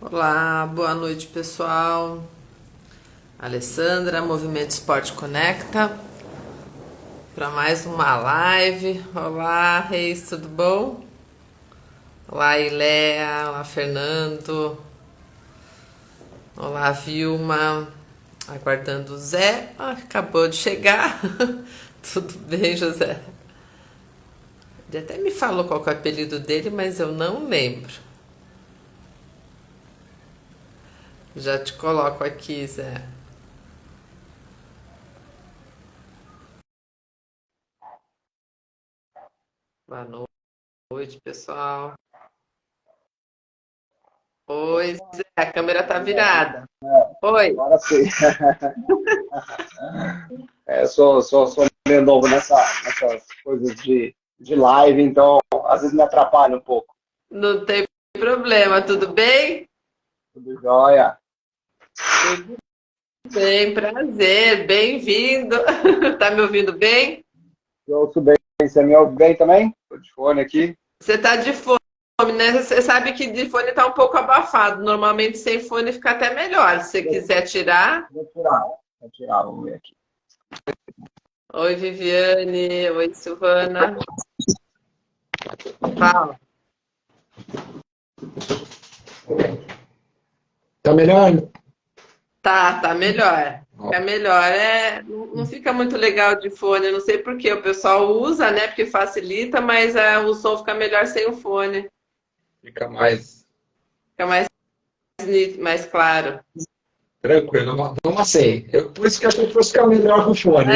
Olá, boa noite pessoal. Alessandra, Movimento Esporte Conecta, para mais uma live. Olá, Reis, tudo bom? Olá, Iléa, olá, Fernando, olá, Vilma, aguardando o Zé. Acabou de chegar. Tudo bem, José? Ele até me falou qual que é o apelido dele, mas eu não lembro. Já te coloco aqui, Zé. Boa noite, pessoal. Oi, Zé, a câmera tá virada. Oi. Agora sim. Sou meio novo nessas coisas de live, então às vezes me atrapalha um pouco. Não tem problema, tudo bem? Tudo jóia? Tudo bem, prazer, bem-vindo. Tá me ouvindo bem? Eu ouço bem. Você me ouve bem também? Estou de fone aqui. Você tá de fone, né? Você sabe que de fone tá um pouco abafado. Normalmente sem fone fica até melhor. Se você quiser tirar. Vou tirar. Vou tirar, vamos ver aqui. Oi, Viviane. Oi, Silvana. Fala. Tá melhor? Tá melhor. Fica melhor. Não fica muito legal de fone. Eu não sei por que o pessoal usa, né? Porque facilita, mas o som fica melhor sem o fone. Fica mais Fica mais claro. tranquilo. Vamos assim. Por isso que eu achei que fosse ficar melhor com o fone.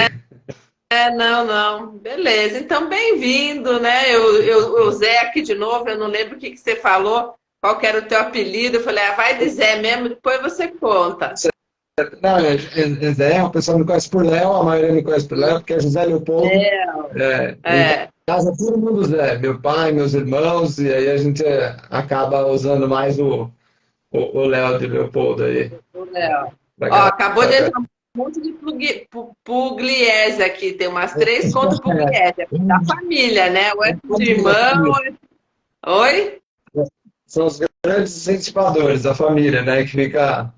Não. Beleza. Então, bem-vindo, né? O Zé aqui de novo. Eu não lembro o que você falou. Qual que era o teu apelido? Eu falei, vai de Zé mesmo, depois você conta. Não, Zé, o pessoal me conhece por Léo, a maioria me conhece por Léo, porque é José Leopoldo. Em É, casa todo mundo Zé, meu pai, meus irmãos, e aí a gente acaba usando mais o Léo de Leopoldo aí. o Léo. Pra Ó, acabou de galera. entrar um monte de Pugliese aqui. Tem umas três contas Pugliese. É da família, né? Ou é de irmão. Oi? São os grandes incentivadores da família, né? Que fica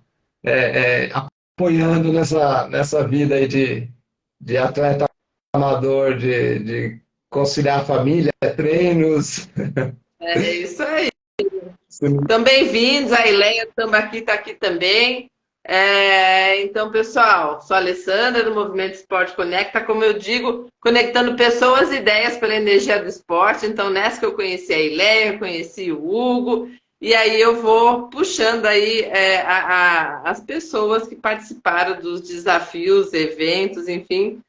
apoiando nessa vida aí de atleta amador, de conciliar a família, treinos. É isso aí. Então, bem-vindos. A Ileia Tambaqui está aqui também. Então, pessoal, sou a Alessandra do Movimento Esporte Conecta, como eu digo, conectando pessoas e ideias pela energia do esporte. Então, nessa que eu conheci a Ileia, conheci o Hugo, e aí eu vou puxando aí as pessoas que participaram dos desafios, eventos, enfim,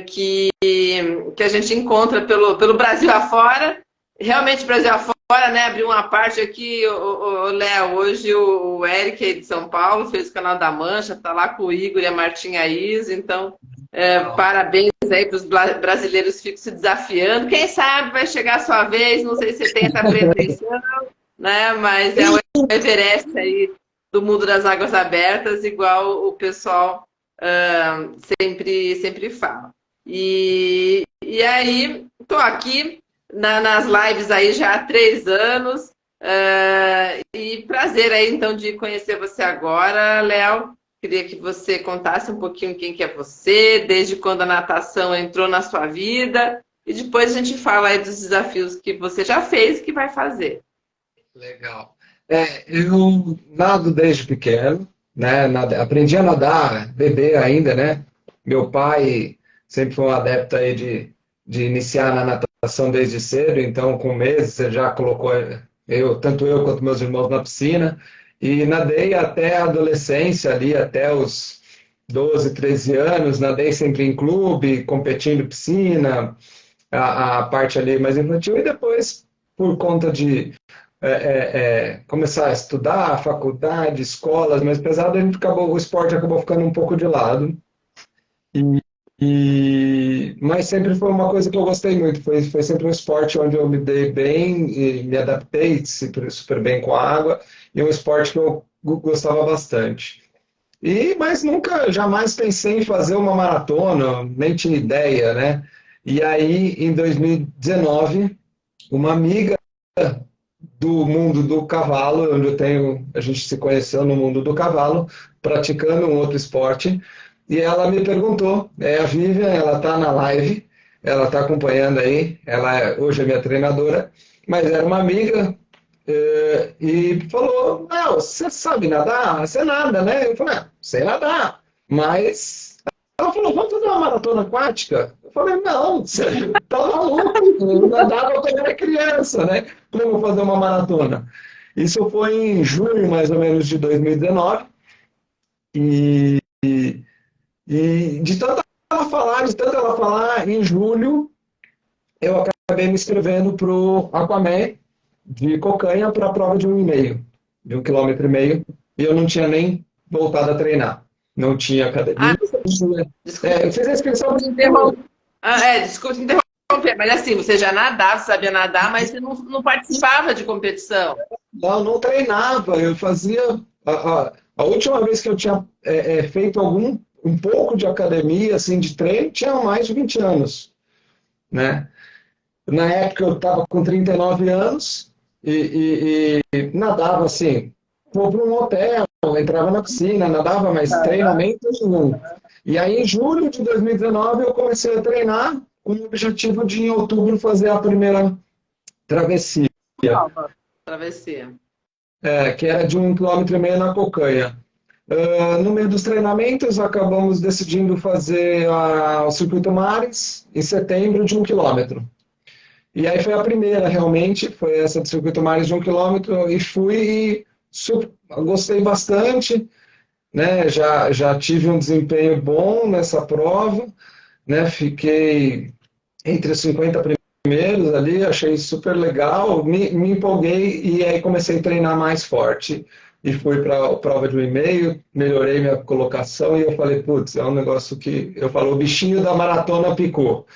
que a gente encontra pelo Brasil afora. Realmente, Brasil afora, né? Abriu uma parte aqui, o Léo, hoje o Eric aí de São Paulo fez o Canal da Mancha, tá lá com o Igor e a Martinha Is, então parabéns aí para os brasileiros que ficam se desafiando. Quem sabe vai chegar a sua vez, não sei se tem essa pretensão, né? Mas é o Everest aí do mundo das águas abertas, igual o pessoal sempre fala. E aí, tô aqui nas lives aí já há 3 anos. E prazer aí, então, de conhecer você agora, Léo. Queria que você contasse um pouquinho quem que é você, desde quando a natação entrou na sua vida, e depois a gente fala aí dos desafios que você já fez e que vai fazer. Legal. Eu nado desde pequeno, né? Aprendi a nadar, bebê ainda, né? Meu pai sempre foi um adepto aí de iniciar na natação desde cedo, então com meses ele já colocou tanto eu quanto meus irmãos na piscina e nadei até a adolescência ali, até os 12, 13 anos, nadei sempre em clube, competindo piscina, a parte ali mais infantil e depois por conta de começar a estudar, faculdade, escolas, mas pesado o esporte acabou ficando um pouco de lado. E, mas sempre foi uma coisa que eu gostei muito. Foi sempre um esporte onde eu me dei bem e me adaptei super bem com a água. E um esporte que eu gostava bastante. Mas nunca, jamais pensei em fazer uma maratona, nem tinha ideia, né? E aí, em 2019, uma amiga do mundo do cavalo, onde a gente se conheceu no mundo do cavalo, praticando um outro esporte, e ela me perguntou, a Vivian, ela está na live, ela está acompanhando aí, hoje é minha treinadora, mas era uma amiga, e falou, não, você sabe nadar? Você nada, né? Eu falei, sei nadar, mas... Ela falou, vamos fazer uma maratona aquática? Eu falei, não, você tá maluco, eu nadava quando era criança, né? Como eu vou fazer uma maratona? Isso foi em junho, mais ou menos, de 2019, e, e de tanto ela falar, em julho, eu acabei me inscrevendo para o Aquaman de Cocanha para a prova de 1,5, de 1,5 km, e eu não tinha nem voltado a treinar. Não tinha Ah, academia. desculpa, Eu fiz a inscrição. desculpa te interromper, mas assim, você já nadava, sabia nadar, mas você não participava de competição. Não treinava. Eu fazia. A última vez que eu tinha feito um pouco de academia, assim, de treino, tinha mais de 20 anos, né? Na época eu estava com 39 anos e nadava assim, vou para um hotel, entrava na piscina, nadava, mas treinamento nenhum. E aí, em julho de 2019, eu comecei a treinar com o objetivo de, em outubro, fazer a primeira travessia, Travessia. que era de 1,5 km na Cocanha. No meio dos treinamentos, acabamos decidindo fazer o Circuito Mares, em setembro, de 1 km. E aí foi a primeira, realmente, foi essa do Circuito Mares de 1 km, e fui e gostei bastante, né? Já tive um desempenho bom nessa prova, né? Fiquei entre os 50 primeiros ali, achei super legal, me empolguei e aí comecei a treinar mais forte. E fui para a prova de 1,5, melhorei minha colocação e eu falei, putz, é um negócio que... Eu falo, o bichinho da maratona picou.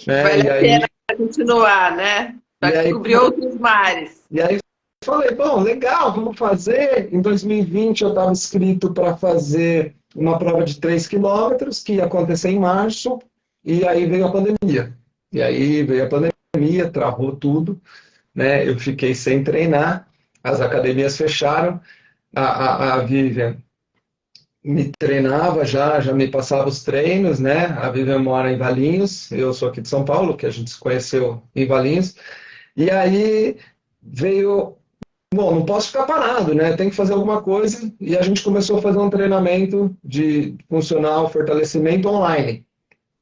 Né? Vale E a aí, pena continuar, né? e Para aí, descobrir outros mares. e aí falei, bom, legal, vamos fazer. Em 2020 eu estava inscrito para fazer uma prova de 3 quilômetros, que ia acontecer em março, e aí veio a pandemia. E aí veio a pandemia, travou tudo, né? Eu fiquei sem treinar, as academias fecharam, a Vivian me treinava já me passava os treinos, né? A Vivian mora em Valinhos, eu sou aqui de São Paulo, que a gente se conheceu em Valinhos, e aí veio, bom, não posso ficar parado, né? Tem que fazer alguma coisa, e a gente começou a fazer um treinamento de funcional fortalecimento online,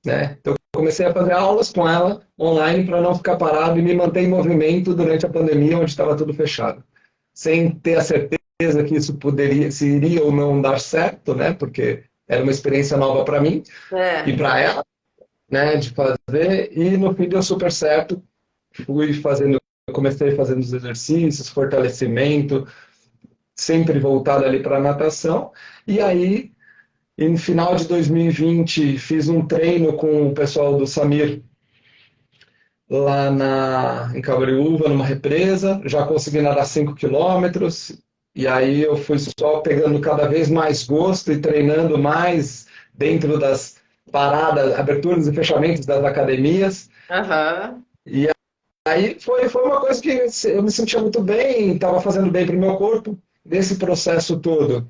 né? Então, comecei a fazer aulas com ela online para não ficar parado e me manter em movimento durante a pandemia, onde estava tudo fechado. Sem ter a certeza que isso se iria ou não dar certo, né? Porque era uma experiência nova para mim e para ela, né? De fazer, e no fim deu super certo. Comecei fazendo os exercícios, fortalecimento, sempre voltado ali para a natação, e aí em final de 2020, fiz um treino com o pessoal do Samir lá em Cabreúva, numa represa. Já consegui nadar 5 quilômetros. E aí eu fui só pegando cada vez mais gosto e treinando mais dentro das paradas, aberturas e fechamentos das academias. Uhum. E aí foi uma coisa que eu me sentia muito bem, estava fazendo bem para o meu corpo. Nesse processo todo,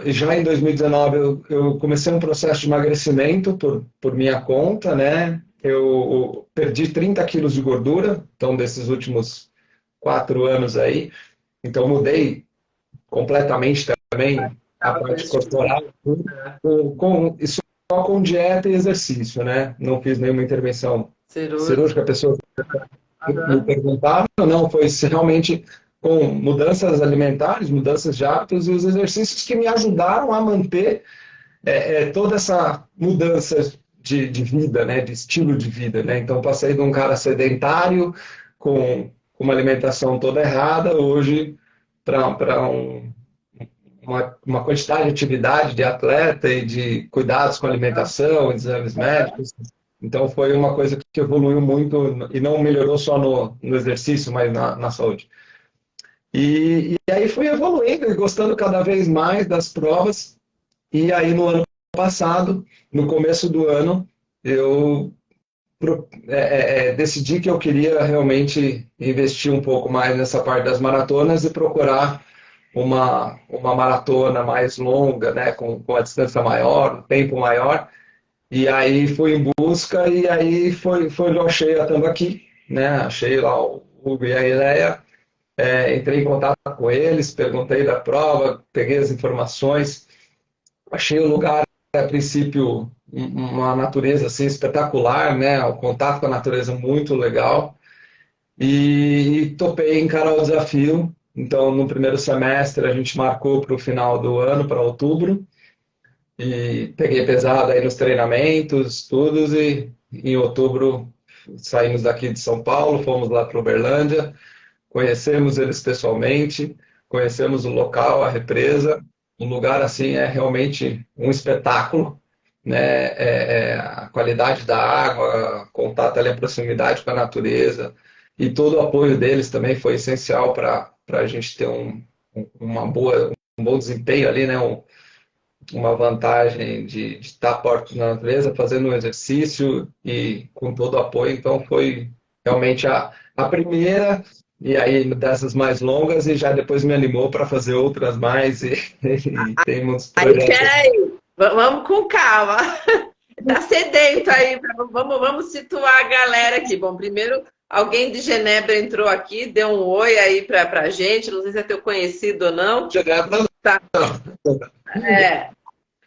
já em 2019, eu comecei um processo de emagrecimento por minha conta, né? Eu perdi 30 quilos de gordura, então, desses últimos 4 anos aí. Então, mudei completamente também a parte corporal, só com dieta e exercício, né? Não fiz nenhuma intervenção cirúrgica, a pessoa me perguntaram, não, foi realmente com mudanças alimentares, mudanças de hábitos e os exercícios que me ajudaram a manter toda essa mudança de vida, né, de estilo de vida, né? Então passei de um cara sedentário com uma alimentação toda errada, hoje para uma quantidade de atividade de atleta e de cuidados com a alimentação, exames médicos. Então foi uma coisa que evoluiu muito e não melhorou só no exercício, mas na saúde. E aí fui evoluindo e gostando cada vez mais das provas. E aí no ano passado, no começo do ano, eu decidi que eu queria realmente investir um pouco mais nessa parte das maratonas e procurar uma maratona mais longa, né, com a distância maior, um tempo maior. E aí fui em busca e aí foi onde eu achei a Tambaqui, né? Achei lá o Hugo e a Ileia, entrei em contato com eles, perguntei da prova, peguei as informações, achei o lugar, a princípio, uma natureza assim espetacular, né? O contato com a natureza muito legal e topei encarar o desafio. Então, no primeiro semestre, a gente marcou para o final do ano, para outubro, e peguei pesado aí nos treinamentos, todos, e em outubro saímos daqui de São Paulo, fomos lá para Uberlândia, conhecemos eles pessoalmente, conhecemos o local, a represa. O lugar assim é realmente um espetáculo, né? A qualidade da água, contato ali, a proximidade com a natureza e todo o apoio deles também foi essencial para a gente ter um bom desempenho ali, né? Uma vantagem de estar perto da natureza, fazendo um exercício e com todo o apoio. Então, foi realmente a primeira, e aí dessas mais longas, e já depois me animou para fazer outras mais, e tem muitos Aí, projetos. peraí, vamos com calma. Tá sedento aí, vamos situar a galera aqui. Bom, primeiro, alguém de Genebra entrou aqui, deu um oi aí pra gente, não sei se é teu conhecido ou não. Genebra, Tá, não. é.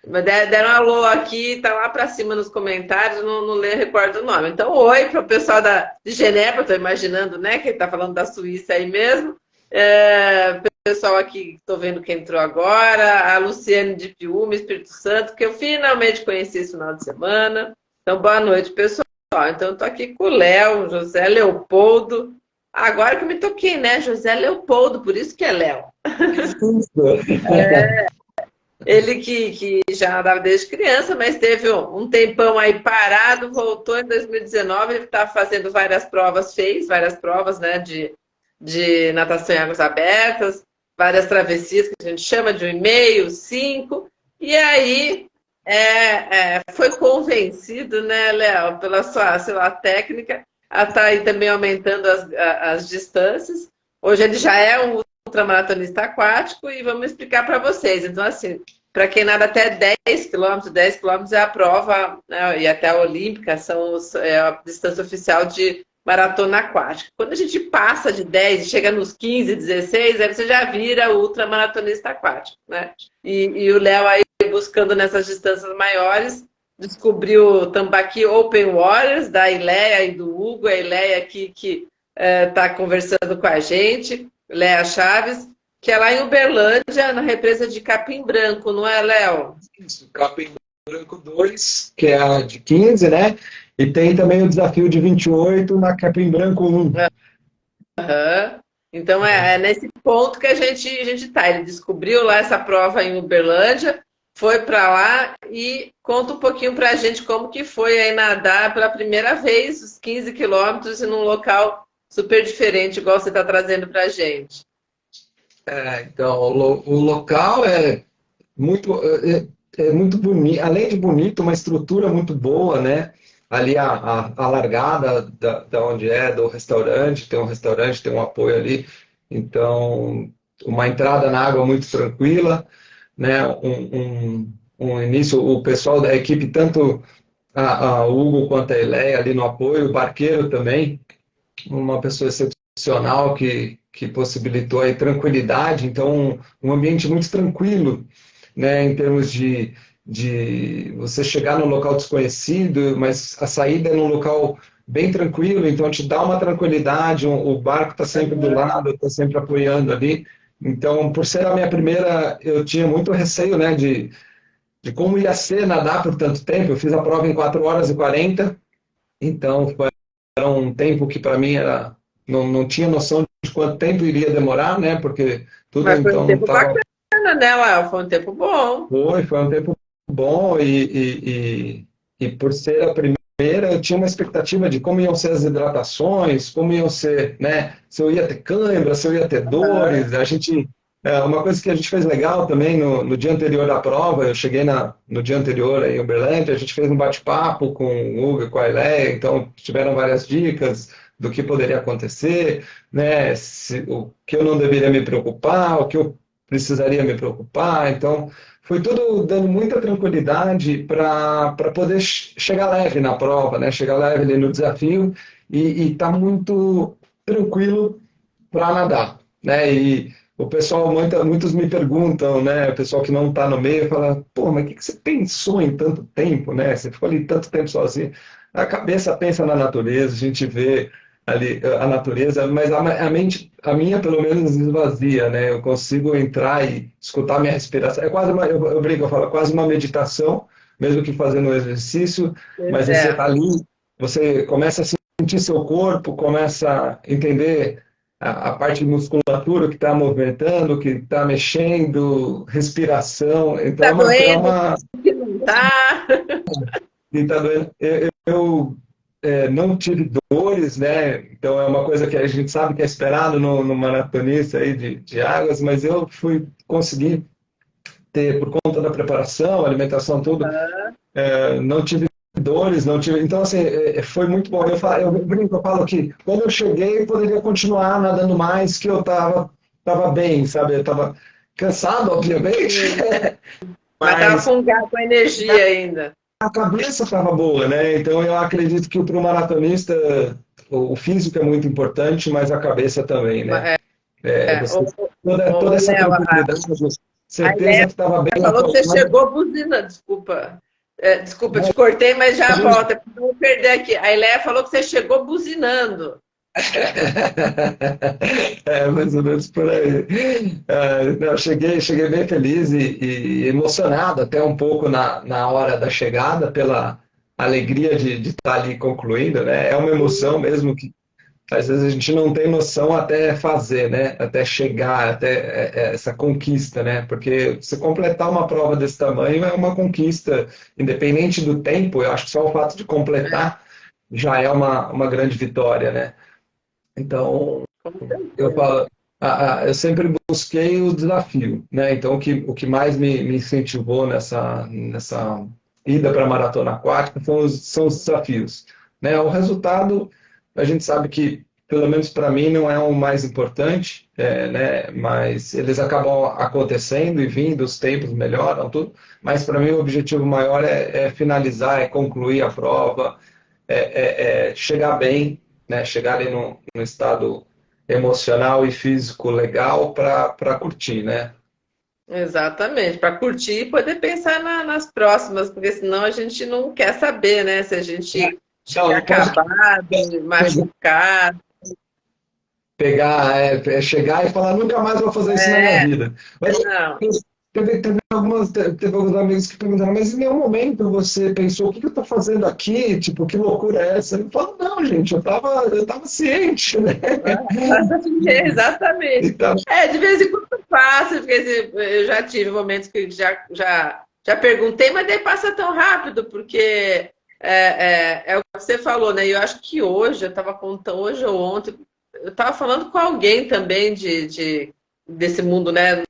Mas deram um alô aqui, tá lá pra cima nos comentários, não recordo o nome. Então, oi para o pessoal de Genebra, tô imaginando, né, que ele tá falando da Suíça aí mesmo. Pessoal aqui, estou vendo que entrou agora, a Luciane de Piúma, Espírito Santo, que eu finalmente conheci esse final de semana. Então, boa noite, pessoal. Então, estou aqui com o Léo, José Leopoldo. Agora que eu me toquei, né? José Leopoldo, por isso que é Léo. Ele que já andava desde criança, mas teve um tempão aí parado, voltou em 2019, ele estava fazendo várias provas, fez várias provas, né, de natação em águas abertas, várias travessias, que a gente chama de 1,5, 5, e aí foi convencido, né, Léo, pela sua técnica, a estar aí também aumentando as distâncias. Hoje ele já é um ultramaratonista aquático e vamos explicar para vocês. Então, assim, para quem nada até 10 quilômetros é a prova, né, e até a olímpica é a distância oficial de maratona aquática. Quando a gente passa de 10 e chega nos 15, 16, aí você já vira ultramaratonista aquático, né? E o Léo aí buscando nessas distâncias maiores, descobriu o Tambaqui Open Waters, da Ileia e do Hugo, a Ileia aqui que está conversando com a gente, Léa Chaves, que é lá em Uberlândia, na represa de Capim Branco, não é, Léo? Isso, Capim Branco 2, que é a de 15, né? E tem também o desafio de 28 na Capim Branco 1. Uhum. Então é nesse ponto que a gente tá. Ele descobriu lá essa prova em Uberlândia, foi para lá e conta um pouquinho para a gente como que foi aí nadar pela primeira vez os 15 quilômetros em um local super diferente, igual você está trazendo para a gente. Então, o local muito, muito bonito, além de bonito, uma estrutura muito boa, né? Ali a largada da onde do restaurante, tem um apoio ali, então uma entrada na água muito tranquila, né? Um início, o pessoal da equipe, tanto a Hugo quanto a Eleia ali no apoio, o barqueiro também, uma pessoa excepcional que possibilitou aí tranquilidade, então um ambiente muito tranquilo, né, em termos de você chegar num local desconhecido, mas a saída é num local bem tranquilo, então te dá uma tranquilidade, o barco está sempre do lado, está sempre apoiando ali, então por ser a minha primeira, eu tinha muito receio, né, de como ia ser nadar por tanto tempo, eu fiz a prova em 4 horas e 40, então era um tempo que para mim não tinha noção de quanto tempo iria demorar, né? Porque tudo Mas foi um então tempo estava. bacana, né, Léo? Foi um tempo bom. Foi um tempo bom e por ser a primeira, eu tinha uma expectativa de como iam ser as hidratações, como iam ser, né? Se eu ia ter cãibra, se eu ia ter dores. A gente Uma coisa que a gente fez legal também no dia anterior à prova, eu cheguei no dia anterior em Uberlândia, a gente fez um bate-papo com o Hugo e com a Ileia, então tiveram várias dicas do que poderia acontecer, né, o que eu não deveria me preocupar, o que eu precisaria me preocupar, então foi tudo dando muita tranquilidade para poder chegar leve na prova, né, chegar leve ali no desafio e tá muito tranquilo para nadar, né? E o pessoal, muitos me perguntam, né? O pessoal que não está no meio fala, pô, mas o que que você pensou em tanto tempo, né? Você ficou ali tanto tempo sozinho. A cabeça pensa na natureza, a gente vê ali a natureza, mas a mente, a minha pelo menos esvazia, né? Eu consigo entrar e escutar minha respiração. É quase eu brinco, eu falo, é quase uma meditação, mesmo que fazendo um exercício, Pois mas você está é. ali, você começa a sentir seu corpo, começa a entender a parte de musculatura que está movimentando, que está mexendo, respiração. Então Tá é doendo? uma Que não tá? que tá doendo. Não tive dores, né? Então é uma coisa que a gente sabe que é esperado no maratonista aí de águas, mas eu consegui ter, por conta da preparação, alimentação, tudo, não tive dores, não tive. Então, assim, foi muito bom. Eu brinco, eu falo que quando eu cheguei, eu poderia continuar nadando mais, que eu tava bem, sabe? Eu tava cansado, obviamente, Sim. Mas tava mas com energia ainda. a cabeça estava boa, né? Então, eu acredito que para o maratonista, o físico é muito importante, mas a cabeça também, né? É, Você, toda essa Léo, tranquilidade, a certeza Ileia que estava bem falou que você acalmado. chegou buzinando. Desculpa. Desculpa, te cortei, mas já volta. Não vou perder aqui. A Ileia falou que você chegou buzinando. Mais ou menos por aí. Não, cheguei bem feliz e emocionado até um pouco na hora da chegada, pela alegria de estar ali concluindo, né? É uma emoção mesmo que às vezes a gente não tem noção até fazer, né? Até chegar, até essa conquista, né? Porque se completar uma prova desse tamanho é uma conquista, independente do tempo, eu acho que só o fato de completar já é uma grande vitória, né? Então, Com eu certeza. falo, eu sempre busquei o desafio, né? Então, o que mais me incentivou nessa ida para a maratona aquática são os desafios, né? O resultado, a gente sabe que, pelo menos para mim, não é o mais importante, né? Mas eles acabam acontecendo e vindo, os tempos melhoram, tudo. Mas para mim, o objetivo maior é finalizar, é concluir a prova, chegar bem, né? Chegar ali no estado emocional e físico legal para curtir, né? Exatamente, para curtir e poder pensar nas próximas, porque senão a gente não quer saber, né? Se a gente Não, chega não posso acabado, machucado. chegar e falar, nunca mais vou fazer isso na minha É, vida. Mas não. teve alguns amigos que perguntaram, mas em nenhum momento você pensou, o que eu estou fazendo aqui? Tipo, que loucura é essa? Eu falo, não, gente, eu tava ciente, né? Exatamente. Então, De vez em quando passa, porque assim, eu já tive momentos que já perguntei, mas daí passa tão rápido, porque é o que você falou, né? E eu acho que hoje, eu estava contando, hoje ou ontem, eu estava falando com alguém também desse mundo, né?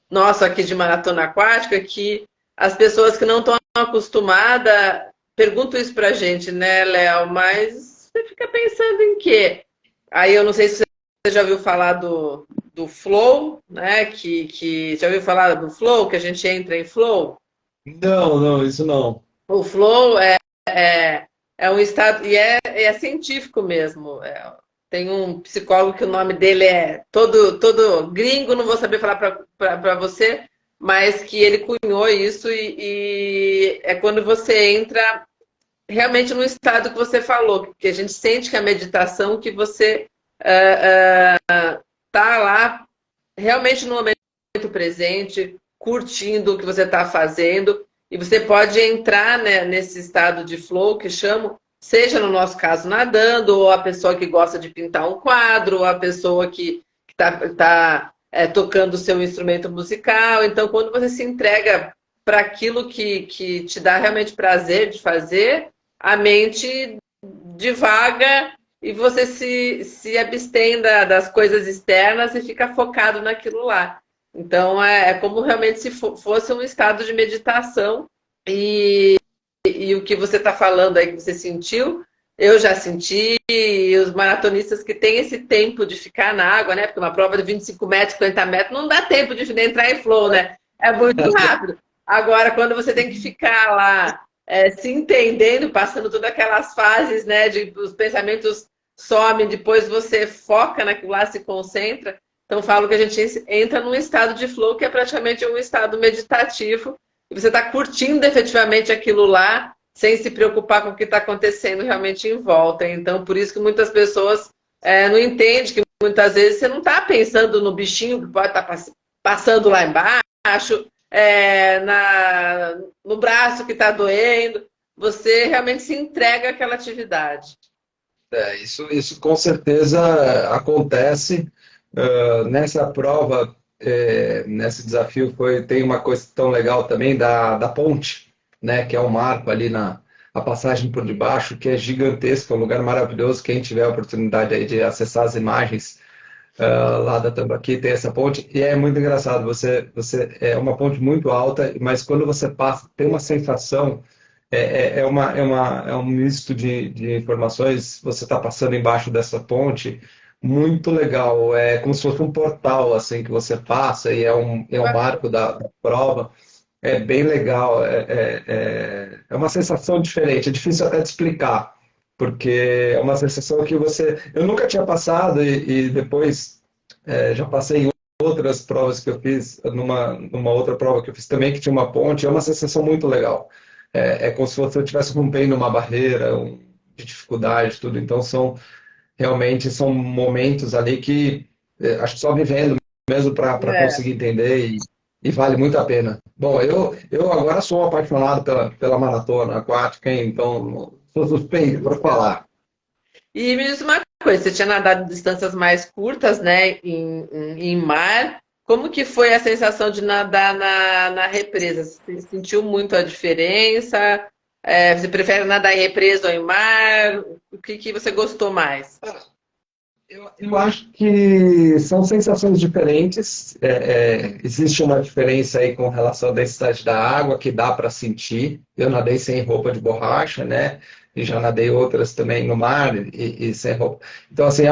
Nosso aqui de maratona aquática, que as pessoas que não estão acostumadas perguntam isso pra gente, né, Léo? Mas você fica pensando em quê? Aí eu não sei se você já ouviu falar do flow, né? Que já ouviu falar do flow, que a gente entra em flow? não, não, isso não. O flow é um estado, e é científico mesmo. Tem um psicólogo que o nome dele é todo gringo, não vou saber falar para você, mas que ele cunhou isso e é quando você entra realmente no estado que você falou, que a gente sente que a meditação, que você tá lá realmente no momento presente, curtindo o que você está fazendo, e você pode entrar, né, nesse estado de flow que chamo, seja no nosso caso nadando, ou a pessoa que gosta de pintar um quadro, ou a pessoa que está tocando o seu instrumento musical. Então, quando você se entrega para aquilo que te dá realmente prazer de fazer, a mente divaga e você se abstém das coisas externas e fica focado naquilo lá. Então, é como realmente se fosse um estado de meditação. E o que você está falando aí que você sentiu, eu já senti, e os maratonistas que têm esse tempo de ficar na água, né? Porque uma prova de 25 metros, 50 metros, não dá tempo de entrar em flow, né? É muito rápido. Agora, quando você tem que ficar lá se entendendo, passando todas aquelas fases, né? De os pensamentos somem, depois você foca naquilo lá, se concentra. Então, falo que a gente entra num estado de flow que é praticamente um estado meditativo e você está curtindo efetivamente aquilo lá, sem se preocupar com o que está acontecendo realmente em volta. Então, por isso que muitas pessoas não entendem que muitas vezes você não está pensando no bichinho que pode estar passando lá embaixo, no braço que está doendo. Você realmente se entrega àquela atividade. Isso com certeza acontece. Nessa prova, nesse desafio, tem uma coisa tão legal também da ponte, né, que é um marco ali a passagem por debaixo, que é gigantesco, é um lugar maravilhoso. Quem tiver a oportunidade aí de acessar as imagens lá da Tambaqui, tem essa ponte, e é muito engraçado. Você é uma ponte muito alta, mas quando você passa, tem uma sensação. É um misto de informações. Você está passando embaixo dessa ponte, muito legal. É como se fosse um portal assim que você passa e é um marco da prova. É bem legal. É uma sensação diferente. É difícil até de explicar, porque é uma sensação que eu nunca tinha passado e depois já passei em outras provas que eu fiz, numa outra prova que eu fiz também, que tinha uma ponte. É uma sensação muito legal. É como se você estivesse rompendo uma barreira de dificuldade, tudo. Então, realmente são momentos ali que acho que só vivendo mesmo para É. conseguir entender e vale muito a pena. Bom, eu agora sou apaixonado pela maratona aquática, hein? Então sou suspeito para falar. E me diz uma coisa, você tinha nadado distâncias mais curtas, né, em mar. Como que foi a sensação de nadar na represa? Você sentiu muito a diferença? Você prefere nadar em represa ou em mar? O que você gostou mais? Eu acho que são sensações diferentes. Existe uma diferença aí com relação à densidade da água, que dá para sentir. Eu nadei sem roupa de borracha, né? E já nadei outras também no mar e sem roupa. Então, assim,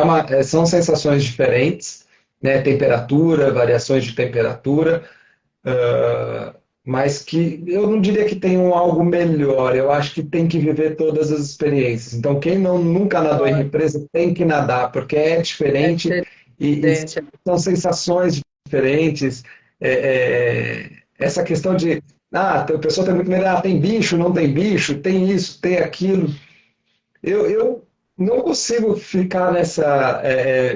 são sensações diferentes, né? Temperatura, variações de temperatura. ah, mas que eu não diria que tem algo melhor. Eu acho que tem que viver todas as experiências. Então, quem nunca nadou em represa tem que nadar, porque é É diferente e diferente. são sensações diferentes. Essa questão de a pessoa tem muito medo, tem bicho, não tem bicho, tem isso, tem aquilo. Eu não consigo ficar nessa.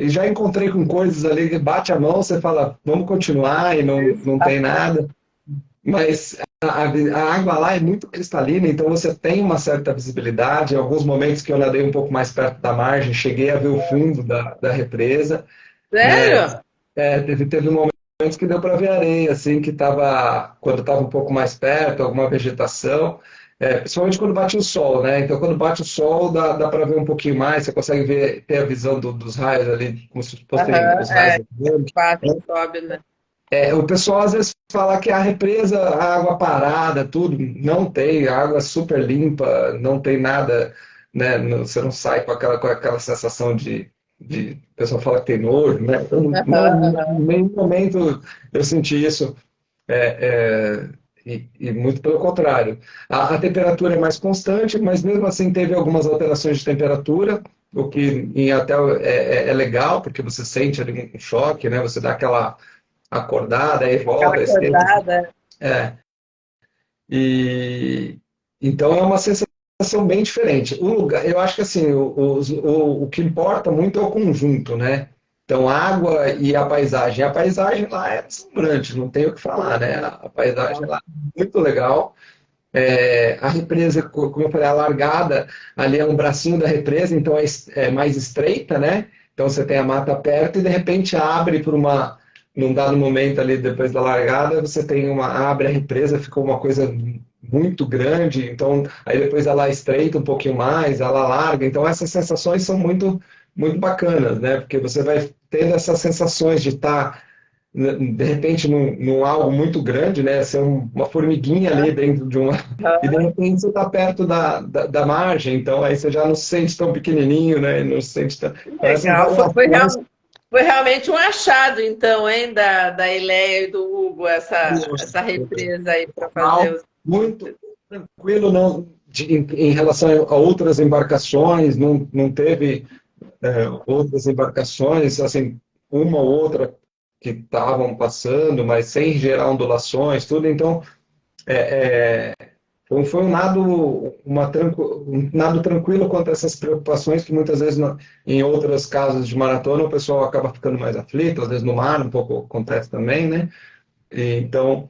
E já encontrei com coisas ali que bate a mão, você fala, vamos continuar e não tem nada. Mas a água lá é muito cristalina, então você tem uma certa visibilidade. Em alguns momentos que eu nadei um pouco mais perto da margem, cheguei a ver o fundo da represa, né? Sério? Teve momentos que deu para ver areia, assim, quando estava um pouco mais perto, alguma vegetação, principalmente quando bate o sol, né? Então, quando bate o sol, dá para ver um pouquinho mais, você consegue ter a visão dos raios ali, como se fossem Aham, os raios do quase sol. sobe, né? O pessoal às vezes fala que a represa, a água parada, tudo, não tem, a água é super limpa, não tem nada, né? Você não sai com aquela sensação o pessoal fala que tem nojo, né? Eu Aham, em aham. nenhum momento eu senti isso, e muito pelo contrário. A temperatura é mais constante, mas mesmo assim teve algumas alterações de temperatura, o que em hotel é legal, porque você sente ali um choque, né? Você dá aquela acordada, aí Aquela volta, esquenta. acordada. É. E então é uma sensação bem diferente. O lugar, eu acho que assim, o que importa muito é o conjunto, né? Então, a água e a paisagem. A paisagem lá é deslumbrante, não tem o que falar, né? A paisagem lá é muito legal. A represa, como eu falei, a largada ali é um bracinho da represa, então é mais estreita, né? Então você tem a mata perto e de repente abre num dado momento ali depois da largada, você abre a represa, ficou uma coisa muito grande, então aí depois ela estreita um pouquinho mais, ela larga, então essas sensações são muito, muito bacanas, né? Porque você vai tendo essas sensações de estar de repente num algo muito grande, né? Ser uma formiguinha ali dentro de uma. E de repente você está perto da margem, então aí você já não se sente tão pequenininho, né? Não se sente tão. Então essas Legal. variações. Foi realmente um achado, então, hein, da Ileia e do Hugo, essa represa aí para fazer os. Muito tranquilo não, em relação a outras embarcações, não teve outras embarcações, assim, uma ou outra que estavam passando, mas sem gerar ondulações, tudo. Então, foi um nado tranquilo quanto a essas preocupações que muitas vezes em outros casos de maratona o pessoal acaba ficando mais aflito, às vezes no mar um pouco acontece também, né? Então,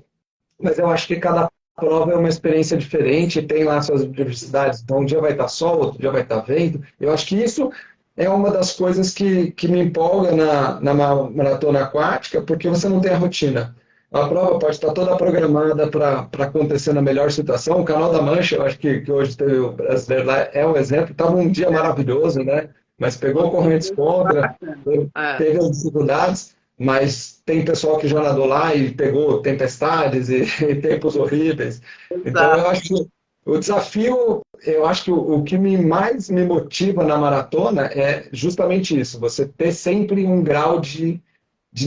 mas eu acho que cada prova é uma experiência diferente, tem lá suas diversidades. Então, um dia vai estar sol, outro dia vai estar vento. Eu acho que isso é uma das coisas que me empolga na maratona aquática, porque você não tem a rotina. A prova pode estar toda programada para acontecer na melhor situação. O Canal da Mancha, eu acho que hoje teve o brasileiro lá, é um exemplo. Estava um dia maravilhoso, né? Mas pegou correntes contra, É, teve as dificuldades. Mas tem pessoal que já nadou lá e pegou tempestades e tempos horríveis. Então, eu exato. acho que o desafio, eu acho que o que mais me motiva na maratona é justamente isso, você ter sempre um grau de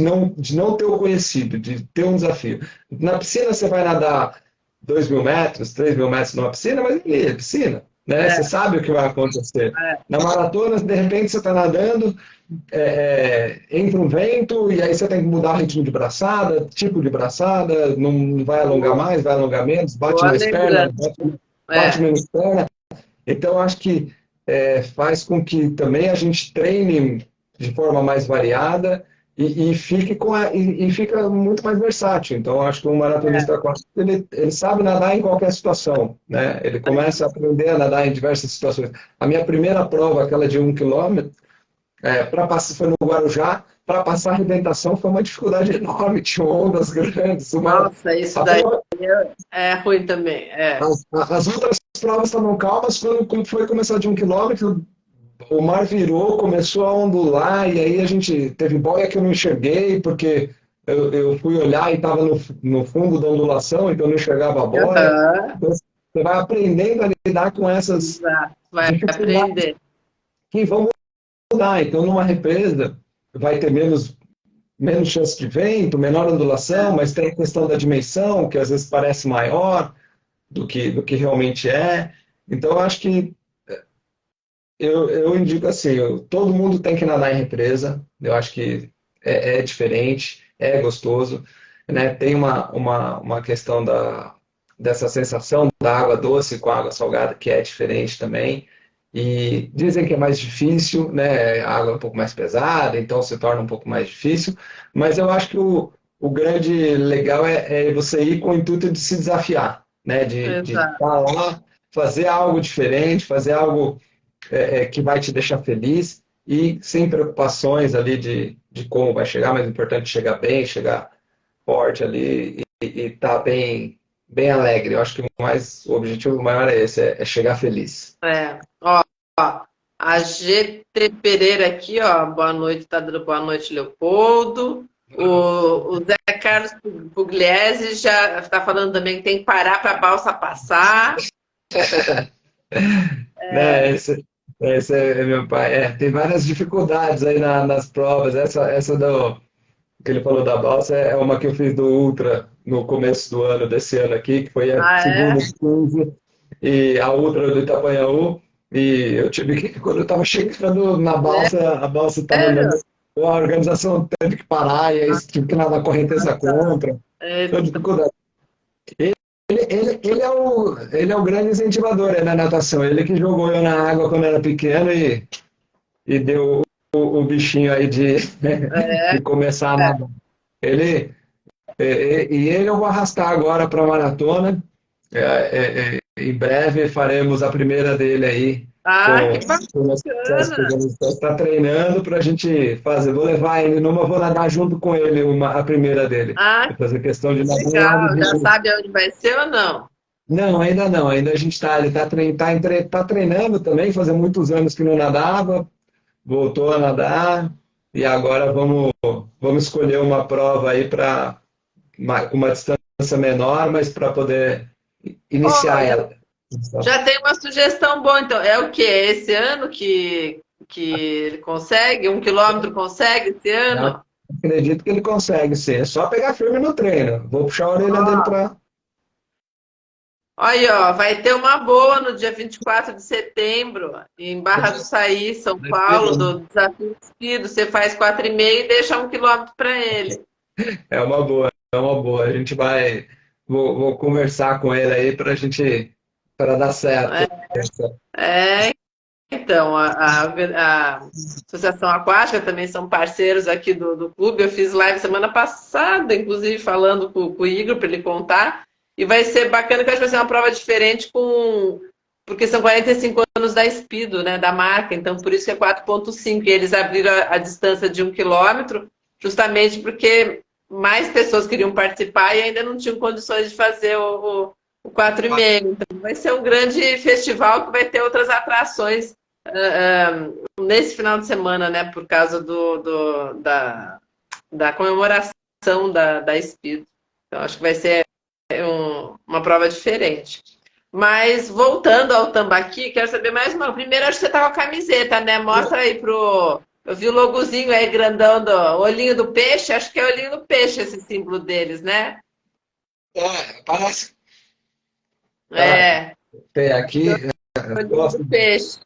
não ter o conhecido, de ter um desafio. Na piscina você vai nadar 2.000 metros, 3.000 metros numa piscina, mas é piscina, né? Você É, sabe o que vai acontecer. é. Na maratona, de repente, você está nadando, entra um vento e aí você tem que mudar o ritmo de braçada, tipo de braçada, não vai alongar mais, vai alongar menos, bate Boa mais perna, lembrança. bate É, menos perna. Então, acho que faz com que também a gente treine de forma mais variada e fique e fica muito mais versátil. Então, acho que um maratonista aquático, ele sabe nadar em qualquer situação, né? Ele começa a aprender a nadar em diversas situações. A minha primeira prova, aquela de 1 quilômetro, para passar, foi no Guarujá, para passar a arrebentação foi uma dificuldade enorme, tinha ondas grandes, nossa, isso a daí prova, é ruim também. É. as outras provas estavam calmas, quando foi começar de 1 quilômetro, o mar virou, começou a ondular, e aí a gente teve boia que eu não enxerguei, porque eu fui olhar e estava no fundo da ondulação, então eu não enxergava a boia. Aham, Então, você vai aprendendo a lidar com essas exato. Vai dificuldades aprender. que vão mudar. Então, numa represa, vai ter menos chance de vento, menor ondulação, mas tem a questão da dimensão, que às vezes parece maior do que realmente é. Então, eu acho que eu indico assim, todo mundo tem que nadar em represa, eu acho que é diferente, é gostoso, né? Tem uma questão dessa sensação da água doce com a água salgada, que é diferente também. E dizem que é mais difícil, né? A água é um pouco mais pesada, então se torna um pouco mais difícil. Mas eu acho que o grande legal é você ir com o intuito de se desafiar, né? De Exato. estar lá, fazer algo diferente, fazer algo que vai te deixar feliz e sem preocupações ali de como vai chegar, mas é importante chegar bem, chegar forte ali e estar bem alegre. Eu acho que o objetivo maior é esse, é chegar feliz. É. Ó, a GT Pereira aqui, ó. Boa noite, tá dando boa noite, Leopoldo. O Zé Carlos Pugliese já está falando também que tem que parar para a balsa passar. Né, esse é meu pai. Tem várias dificuldades aí nas provas. Essa que ele falou da balsa é uma que eu fiz do Ultra no começo do ano, desse ano aqui, que foi a Ah, segunda é? de 15, e a Ultra do Itapanhaú. E eu tive que, quando eu estava chegando na balsa, a balsa estava andando, Sério? a organização teve que parar, e aí tive que nadar correnteza contra. Então, Eita. dificuldade. Ele é o grande incentivador na natação. Ele que jogou eu na água quando era pequeno e deu o bichinho aí de começar a nadar. Ele, e ele eu vou arrastar agora para a maratona. Em breve faremos a primeira dele aí Ah, com que o exército que bacana. está treinando para a gente fazer. Vou levar ele numa, vou nadar junto com ele a primeira dele. Ah, Vou fazer questão de nadar ao lado legal. Já dele. sabe onde vai ser ou não? Não, ainda não. Ainda a gente ele tá treinando também, fazia muitos anos que não nadava, voltou a nadar. e agora vamos escolher uma prova aí para uma distância menor, mas para poder iniciar Olha, ela. já tem uma sugestão boa, então. É o quê? É esse ano que ele consegue? 1 quilômetro consegue esse Eu ano? acredito que ele consegue, sim. É só pegar firme no treino. Vou puxar a orelha dele Ó, para. aí, ó, vai ter uma boa no dia 24 de setembro, em Barra do Saí, São Paulo, do Desafio Despido. Você faz 4,5 e deixa 1 quilômetro para ele. É uma boa, é uma boa. A gente vai. Vou conversar com ele aí para para dar certo. É, então, a Associação Aquática também são parceiros aqui do clube. Eu fiz live semana passada, inclusive, falando com o Igor para ele contar. E vai ser bacana que eu acho que vai ser uma prova diferente porque são 45 anos da Speedo, né, da marca. Então, por isso que é 4,5. E eles abriram a distância de 1 quilômetro, justamente porque mais pessoas queriam participar e ainda não tinham condições de fazer o 4,5. Então, vai ser um grande festival que vai ter outras atrações nesse final de semana, né, por causa da comemoração da Speed. Então, acho que vai ser uma prova diferente. Mas, voltando ao tambaqui, quero saber mais uma. Primeiro, acho que você tá com a camiseta, né? Mostra aí pro... Eu vi o logozinho aí, grandão, do olhinho do peixe. Acho que é o olhinho do peixe esse símbolo deles, né? Parece. Tá, É, tem aqui. olhinho do Gosto, peixe.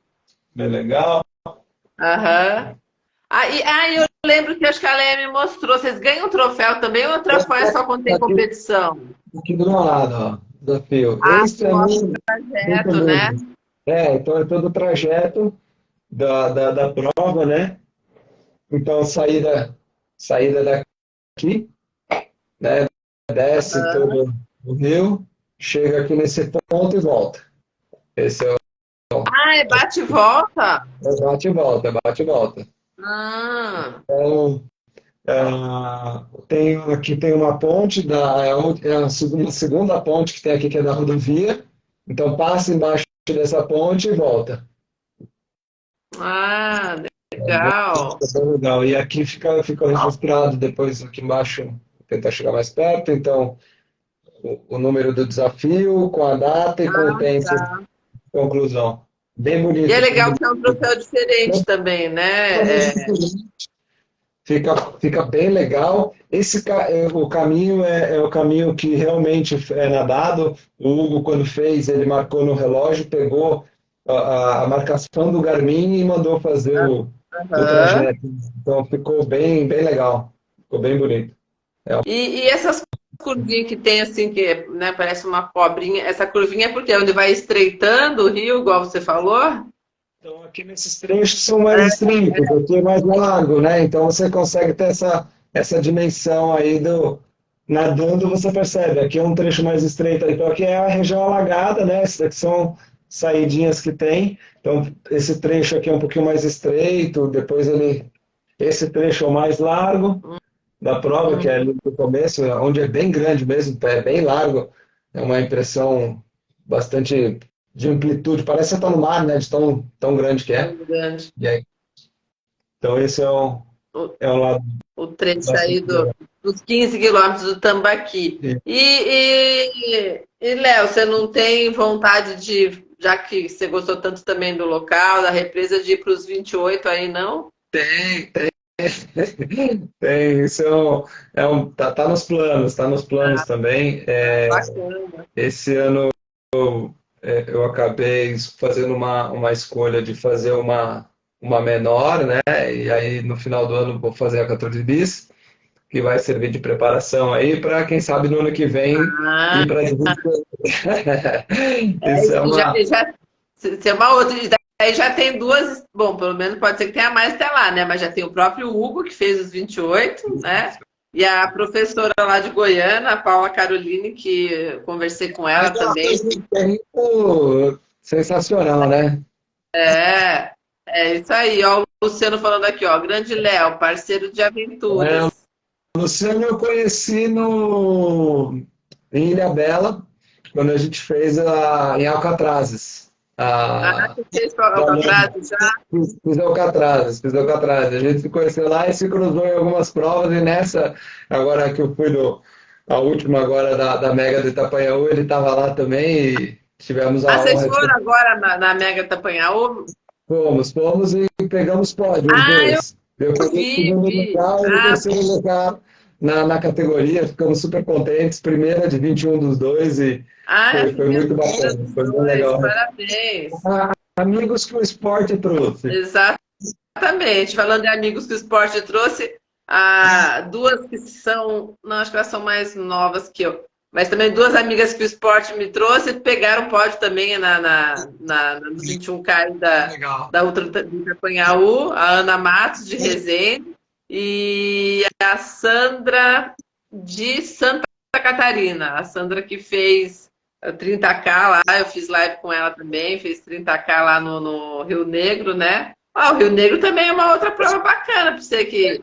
bem legal. Aham. Eu lembro que acho que a Leia me mostrou. Vocês ganham troféu também ou o troféu é só quando tem Aqui, competição? aqui do meu lado, ó. Desafio. Ah, Esse é mostra o muito trajeto, né? lindo. Então é todo o trajeto da prova, né? Então, saída daqui, né? Desce todo o rio, chega aqui nesse ponto e volta. Esse é Ah, é bate e volta? o bate e volta, bate e volta. Ah, Então, aqui tem uma ponte, é a segunda ponte que tem aqui, que é da rodovia. Então, passa embaixo dessa ponte e volta. ah, legal. É bem legal. E aqui fica registrado depois aqui embaixo, vou tentar chegar mais perto. Então, o número do desafio, com a data e com o tempo de Tá. conclusão. Bem E é bonito. legal que é um troféu diferente também, né? Fica bem legal. O caminho é o caminho que realmente é nadado. O Hugo, quando fez, ele marcou no relógio, pegou a marcação do Garmin e mandou fazer o Aham. trajeto. Então ficou bem legal. Ficou bem bonito. E essas curvinhas que tem assim, que né, parece uma cobrinha, essa curvinha é porque onde vai estreitando o rio, igual você falou? Então, aqui nesses trechos são mais estreitos, aqui é mais largo, né? Então, você consegue ter essa dimensão aí do... Nadando, você percebe, aqui é um trecho mais estreito. Então, aqui é a região alagada, né? Essas aqui são saidinhas que tem. Então, esse trecho aqui é um pouquinho mais estreito, depois esse trecho é o mais largo da prova, que é ali no começo, onde é bem grande mesmo, é bem largo. É uma impressão bastante de amplitude, parece que você está no mar, né? De tão grande que é. Grande. E aí, então esse O, é um lado o trecho aí bastante legal. dos 15 quilômetros do Tambaqui. Léo, você não tem vontade de, já que você gostou tanto também do local, da represa, de ir para os 28 aí, não? Tem. Tem, isso tá tá nos planos também. Bacana. Esse ano eu acabei fazendo uma escolha de fazer uma menor, né? E aí no final do ano vou fazer a 14 bis, que vai servir de preparação aí para quem sabe no ano que vem Ah, ir para Isso é isso já, uma. se é uma outra. E daí já tem duas. Bom, pelo menos pode ser que tenha mais até lá, né? Mas já tem o próprio Hugo, que fez os 28, né? E a professora lá de Goiânia, a Paula Caroline, que eu conversei com ela também. Sensacional, né? É, é isso aí, ó. O Luciano falando aqui, ó. Grande Léo, parceiro de É, aventuras. o Luciano eu conheci em Ilhabela, quando a gente fez em Alcatrazes. Ah, a, você fez da lama. Alcatraz já? Fiz Alcatraz. A gente se conheceu lá e se cruzou em algumas provas, e nessa, agora que eu fui a última agora da Mega do Itapanhaú, ele estava lá também e tivemos Ah, a vocês honra de. foram agora na Mega Tapanhaú? Fomos e pegamos pódio, os Ah, eu dois. Eu peguei o segundo vi. lugar e o Ah, terceiro lugar na categoria, ficamos super contentes. Primeira de 21 dos dois e ah, foi muito primeira bacana, dos foi bem dois, legal. parabéns. Amigos que o esporte trouxe. Exatamente. Falando de amigos que o esporte trouxe, duas que são, não, acho que elas são mais novas que eu, mas também duas amigas que o esporte me trouxe pegaram pódio também nos 21K Legal. da Ultra de Itapanhaú, a Ana Matos, de Resende, e a Sandra, de Santa Catarina. A Sandra que fez 30K lá, eu fiz live com ela também, fez 30K lá no Rio Negro, né? Ah, o Rio Negro também é uma outra prova bacana para você que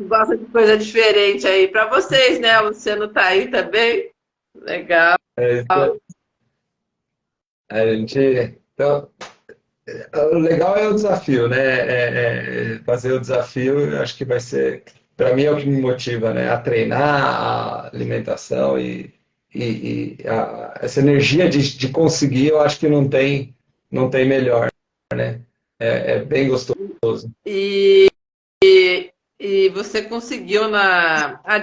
gosta de coisa diferente aí. Para vocês, né? O Luciano tá aí também. Legal. É, isso, a gente, então, o legal é o desafio, né? Fazer o desafio, eu acho que vai ser, para mim é o que me motiva, né? A treinar, a alimentação essa energia de conseguir, eu acho que não tem melhor, né? É bem gostoso. E, e você conseguiu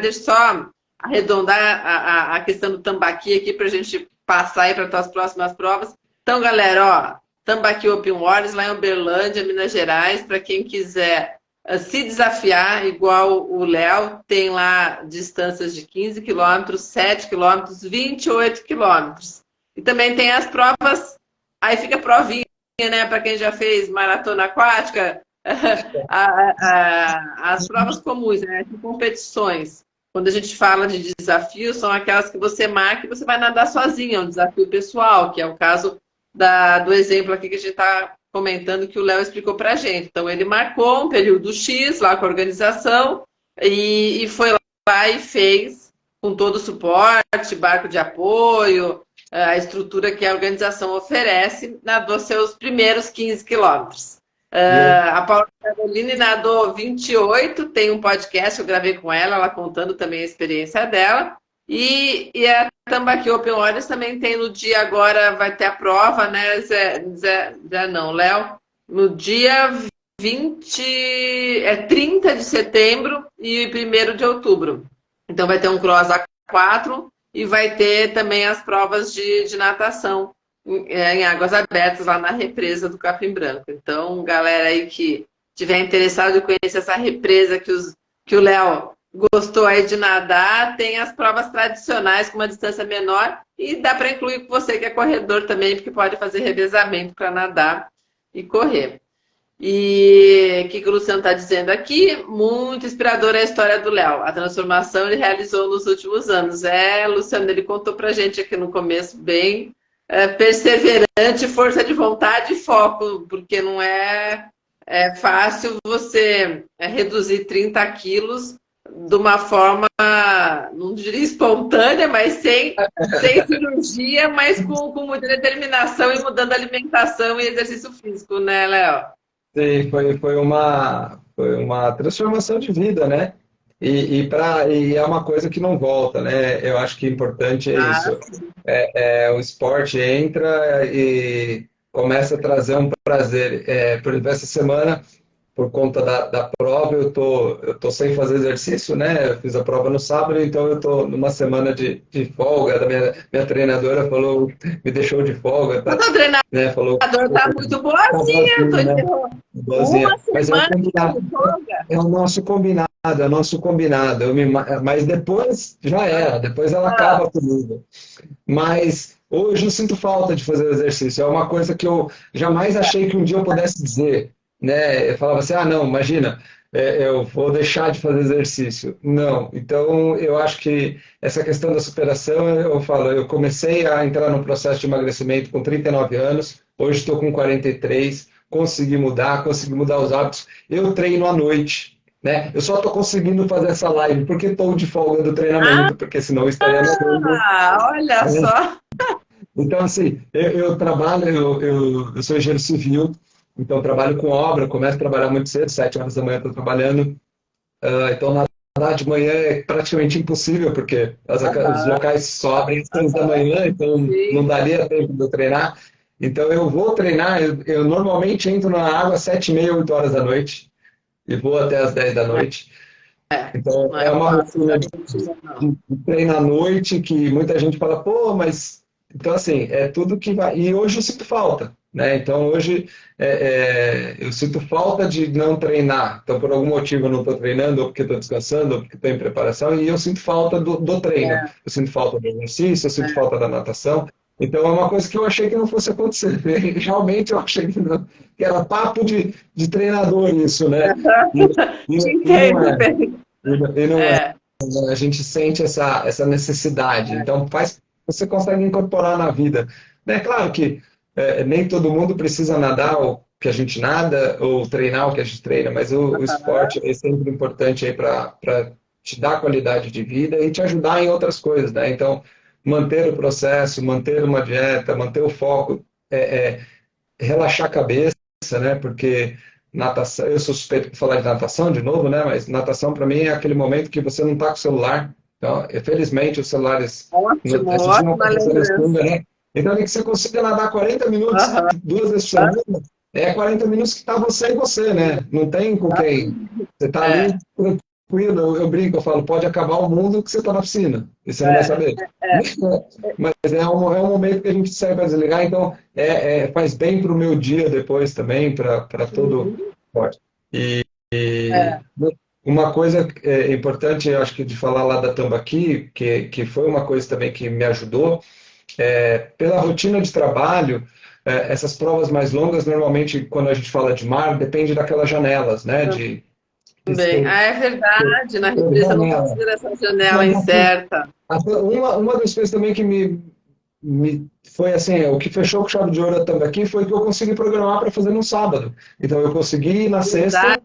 deixa eu só arredondar a questão do tambaqui aqui para a gente passar aí para as próximas provas. Então, galera, ó, Tambaqui Open Waters lá em Uberlândia, Minas Gerais, para quem quiser se desafiar, igual o Léo, tem lá distâncias de 15 quilômetros, 7 quilômetros, 28 quilômetros. E também tem as provas, aí fica a provinha, né, para quem já fez maratona aquática, as provas comuns, né, de competições. Quando a gente fala de desafios, são aquelas que você marca e você vai nadar sozinho, é um desafio pessoal, que é o caso do exemplo aqui que a gente está comentando que o Léo explicou para a gente. Então, ele marcou um período X lá com a organização e foi lá e fez com todo o suporte, barco de apoio, a estrutura que a organização oferece, nadou seus primeiros 15 quilômetros. A Paula Carolina nadou 28, tem um podcast, eu gravei com ela, ela contando também a experiência dela. E a Tambaqui Open Waters também tem no dia agora, vai ter a prova, né, não, Léo? No dia 30 de setembro e 1º de outubro. Então vai ter um cross A4 e vai ter também as provas de natação em águas abertas lá na represa do Capim Branco. Então, galera aí que tiver interessado em conhecer essa represa que o Léo gostou aí de nadar, tem as provas tradicionais com uma distância menor e dá para incluir você que é corredor também, porque pode fazer revezamento para nadar e correr. E o que o Luciano está dizendo aqui? Muito inspiradora a história do Léo. A transformação ele realizou nos últimos anos. Luciano, ele contou para a gente aqui no começo bem perseverante, força de vontade e foco, porque não é fácil você reduzir 30 quilos de uma forma, não diria espontânea, mas sem cirurgia, mas com muita determinação e mudando a alimentação e exercício físico, né, Léo? Sim, foi uma transformação de vida, né? E é uma coisa que não volta, né? Eu acho que o importante é isso. O esporte entra e começa a trazer um prazer. Por exemplo, essa semana, por conta da prova, eu tô sem fazer exercício, né? Eu fiz a prova no sábado, então eu tô numa semana de folga. Minha treinadora falou, me deixou de folga, tá? O treinador Né? Falou, tá muito boazinha, tô né? uma Mas é o semana combinado. de folga. É o nosso combinado, é o nosso combinado. Mas depois já era, depois ela acaba comigo. Mas hoje eu sinto falta de fazer exercício. É uma coisa que eu jamais achei que um dia eu pudesse dizer, né? Eu falava assim, não, imagina, eu vou deixar de fazer exercício. Não. Então, eu acho que essa questão da superação, eu falo, eu comecei a entrar num processo de emagrecimento com 39 anos, hoje estou com 43, consegui mudar os hábitos. Eu treino à noite, né? Eu só estou conseguindo fazer essa live porque estou de folga do treinamento, porque senão eu estaria nadando. Olha só. Então, assim, eu trabalho, eu sou engenheiro civil, então trabalho com obra, começo a trabalhar muito cedo, 7 horas da manhã estou trabalhando. Então nadar de manhã é praticamente impossível, porque os Aham, locais só abrem às 6 da aham, manhã, então não sim. daria tempo de eu treinar. Então eu vou treinar, eu normalmente entro na água às 7h30, 8 horas da noite, e vou até às 10 da noite. Então Não é é uma fácil essa rotina rotina, não. de treino à noite que muita gente fala, pô, mas. Então, assim, é tudo que vai. E hoje eu sinto falta, né? Então, hoje eu sinto falta de não treinar. Então, por algum motivo eu não estou treinando, ou porque estou descansando, ou porque estou em preparação, e eu sinto falta do treino. É, Eu sinto falta do exercício, eu sinto é. falta da natação. Então, é uma coisa que eu achei que não fosse acontecer. Realmente, eu achei que era papo de treinador isso, né? E, Te e não entendo é. bem. E não é. É, A gente sente essa necessidade. Então, faz, você consegue incorporar na vida. É claro que nem todo mundo precisa nadar o que a gente nada ou treinar o que a gente treina, mas o esporte é sempre importante aí para te dar qualidade de vida e te ajudar em outras coisas, né? Então, manter o processo, manter uma dieta, manter o foco, é, relaxar a cabeça, né? Porque natação, eu sou suspeito de falar de natação de novo, né? Mas natação para mim é aquele momento que você não está com o celular. Então, felizmente, os celulares. ótimo, A gente não está ótima fazendo lembrança. sunga, né? Então, nem que você consiga nadar 40 minutos, Aham. 2 vezes por semana, é 40 minutos que está você e você, né? Não tem com quem. Você está ali É, tranquilo, eu brinco, eu falo, pode acabar o mundo que você está na piscina, e você não vai é, saber. é. Mas é um momento que a gente serve para desligar, então faz bem para o meu dia depois também, para todo o Uhum. esporte. E, É. e uma coisa importante, eu acho que de falar lá da Tambaqui, que foi uma coisa também que me ajudou, pela rotina de trabalho, essas provas mais longas, normalmente, quando a gente fala de mar, depende daquelas janelas, né? De Também. ser, Ah, é verdade. Na represa não janela. considera essa janela incerta. Uma das coisas também que foi assim, o que fechou com chave de ouro também foi que eu consegui programar para fazer no sábado. Então eu consegui ir na Verdade,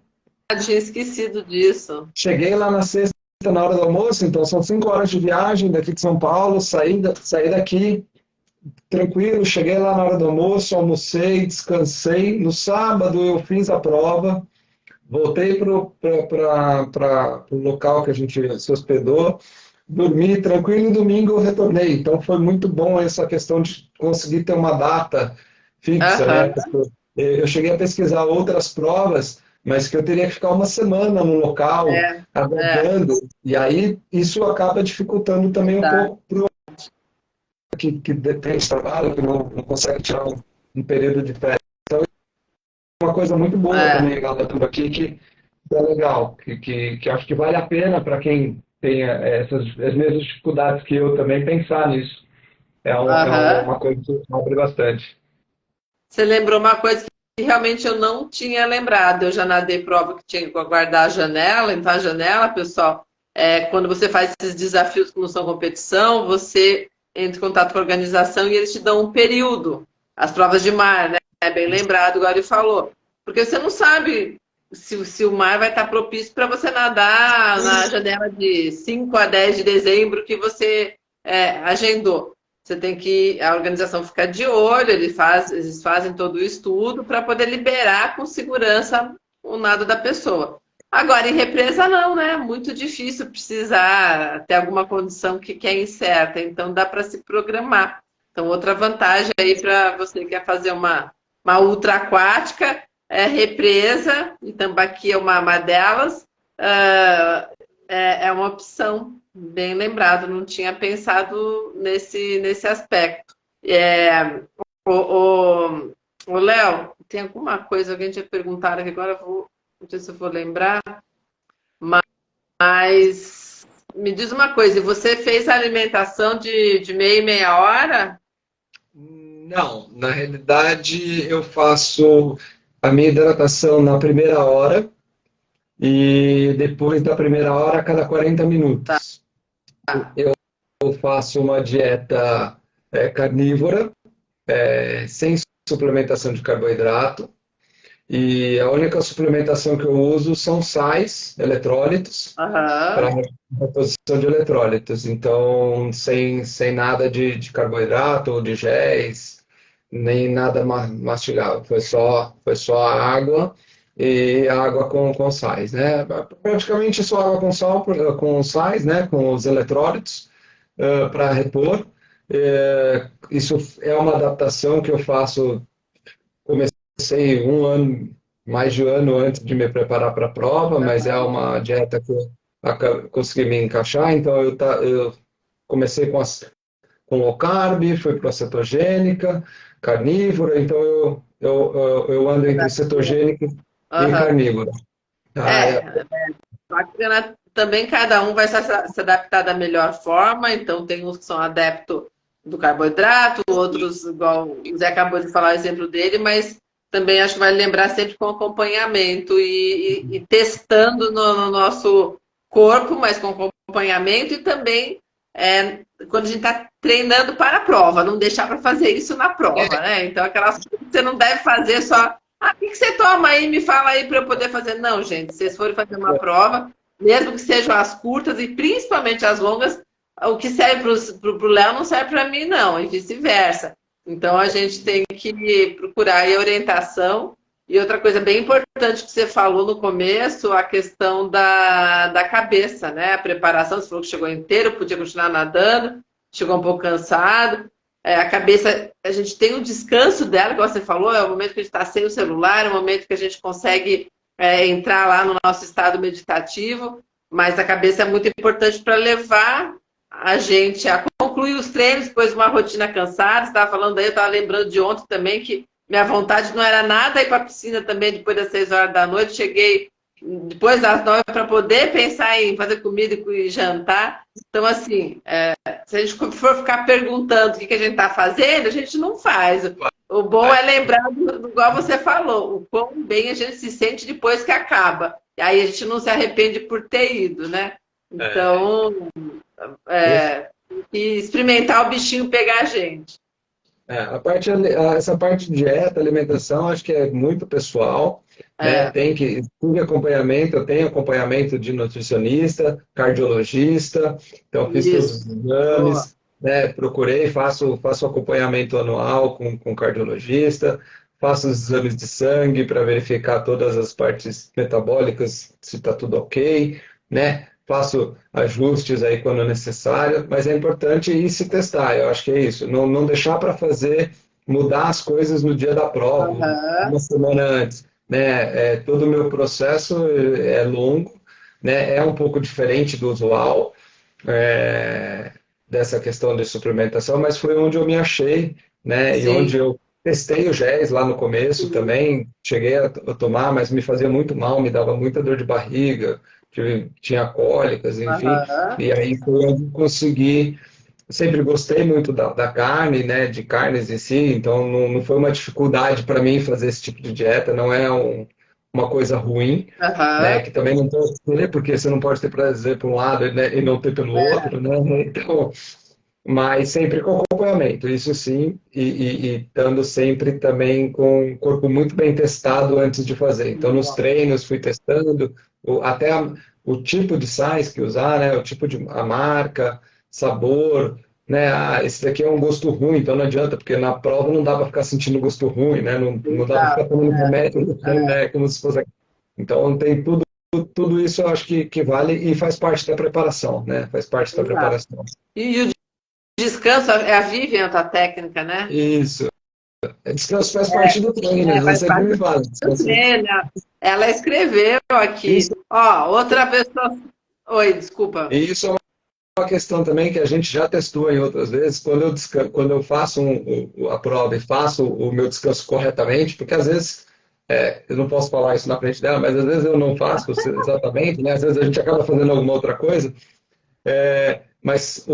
sexta, tinha esquecido disso. cheguei lá na sexta na hora do almoço, então são 5 horas de viagem daqui de São Paulo, saí daqui tranquilo, cheguei lá na hora do almoço, almocei, descansei. No sábado eu fiz a prova, voltei para o local que a gente se hospedou, dormi tranquilo e domingo eu retornei. Então foi muito bom essa questão de conseguir ter uma data fixa, né? Aham. Porque eu cheguei a pesquisar outras provas, mas que eu teria que ficar uma semana no local, É, é, aguardando. E aí isso acaba dificultando também um verdade. pouco para o que depende de trabalho, que não consegue tirar um período de férias. Uma coisa muito boa É, também, galera, tudo aqui, que é legal, que acho que vale a pena para quem tem as mesmas dificuldades que eu também pensar nisso. aham. Uma coisa que abre bastante. Você lembrou uma coisa que realmente eu não tinha lembrado. Eu já nadei prova que tinha que guardar a janela. Então, a janela, pessoal, quando você faz esses desafios que não são competição, você entra em contato com a organização e eles te dão um período. As provas de mar, né? É bem lembrado, agora ele falou. Porque você não sabe se o mar vai estar propício para você nadar na janela de 5 a 10 de dezembro que você agendou. Você tem que, a organização fica de olho, eles fazem todo o estudo para poder liberar com segurança o nado da pessoa. Agora, em represa, não, né? Muito difícil precisar ter alguma condição que é incerta, então dá para se programar. Então, outra vantagem aí para você que quer fazer uma ultra aquática é represa, e Tambaqui é uma delas, é uma opção. Bem lembrado, não tinha pensado nesse aspecto. O, o, o Léo, tem alguma coisa que a gente ia perguntar aqui agora, não sei se eu vou lembrar, mas me diz uma coisa, você fez a alimentação de meia e meia hora? Não, na realidade eu faço a minha hidratação na primeira hora e depois da primeira hora a cada 40 minutos. Eu faço uma dieta carnívora, sem suplementação de carboidrato. E a única suplementação que eu uso são sais, eletrólitos, para Aham. reposição de eletrólitos. Então, sem nada de carboidrato ou de géis, nem nada mastigável. Foi só a água e água com sais, né? Praticamente só água com sal, com sais, né? Com os eletrólitos, para repor. Isso é uma adaptação que eu faço. Comecei um ano, mais de um ano antes de me preparar para a prova, mas é uma dieta que eu consegui me encaixar. Então eu comecei com low carb, fui para a cetogênica, carnívora. Então eu ando entre cetogênica e Aham. carnívora. Ah, É, bacana. Também cada um vai se adaptar da melhor forma, então tem uns que são adeptos do carboidrato, outros, igual o Zé acabou de falar o exemplo dele, mas também acho que vai lembrar sempre com acompanhamento e testando no nosso corpo, mas com acompanhamento e também quando a gente está treinando para a prova, não deixar para fazer isso na prova, né? Então aquelas coisas que você não deve fazer só. Ah, o que você toma aí? Me fala aí para eu poder fazer. Não, gente, se vocês forem fazer uma prova, mesmo que sejam as curtas e principalmente as longas, o que serve para o Léo não serve para mim, não, e vice-versa. Então a gente tem que procurar aí orientação. E outra coisa bem importante que você falou no começo, a questão da cabeça, né? A preparação, você falou que chegou inteiro, podia continuar nadando, chegou um pouco cansado. A cabeça, a gente tem o descanso dela, como você falou, é o momento que a gente está sem o celular, é o momento que a gente consegue entrar lá no nosso estado meditativo, mas a cabeça é muito importante para levar a gente a concluir os treinos depois de uma rotina cansada. Você estava falando aí, eu estava lembrando de ontem também que minha vontade não era nada ir para a piscina também depois das 6 horas da noite. Cheguei depois das 9 para poder pensar em fazer comida e jantar. Então, assim, se a gente for ficar perguntando o que a gente está fazendo, a gente não faz. O bom é lembrar, igual você falou, o quão bem a gente se sente depois que acaba. E aí a gente não se arrepende por ter ido, né? Então, e experimentar o bichinho pegar a gente. Essa parte de dieta, alimentação, acho que é muito pessoal, né? É, Tem que ter acompanhamento, eu tenho acompanhamento de nutricionista, cardiologista, então fiz todos isso. os Boa. exames, né? Procurei, faço acompanhamento anual com cardiologista, faço os exames de sangue para verificar todas as partes metabólicas, se está tudo ok, né? Faço ajustes aí quando necessário, mas é importante ir se testar, eu acho que é isso, não deixar para fazer, mudar as coisas no dia da prova, Aham. uma semana antes, né? Todo o meu processo é longo, né? É um pouco diferente do usual, é, dessa questão de suplementação, mas foi onde eu me achei, né? E onde Sim. eu testei o géis lá no começo também, cheguei a tomar, mas me fazia muito mal, me dava muita dor de barriga, tinha cólicas, enfim, Aham. e aí foi onde eu consegui. Sempre gostei muito da carne, né? De carnes em si, então não foi uma dificuldade para mim fazer esse tipo de dieta, não é uma coisa ruim, né? Aham. Que também não pode ter, porque você não pode ter prazer por um lado, né, e não ter pelo É. outro, né? Então, mas sempre com acompanhamento, isso sim, e estando sempre também com o corpo muito bem testado antes de fazer. Então, nos treinos, fui testando até o tipo de sais que usar, né? O tipo de a marca, sabor, né? Ah, esse daqui é um gosto ruim, então não adianta, porque na prova não dá para ficar sentindo gosto ruim, né? Não dá para ficar Exato. tomando remédio, É. né? Como se fosse. Então, tem tudo isso, eu acho que vale e faz parte da preparação, né? Faz parte da Exato. preparação. E o descanso é a Vivian, a tua técnica, né? Isso. Descanso faz parte do treino, Faz você sempre parte me fala. do Descanso. treino. Ela escreveu Isso, aqui. Ó, outra pessoa. Oi, desculpa. e isso é uma questão também que a gente já testou em outras vezes, quando eu faço a prova e faço o meu descanso corretamente, porque às vezes, eu não posso falar isso na frente dela, mas às vezes eu não faço exatamente, né? Às vezes a gente acaba fazendo alguma outra coisa, mas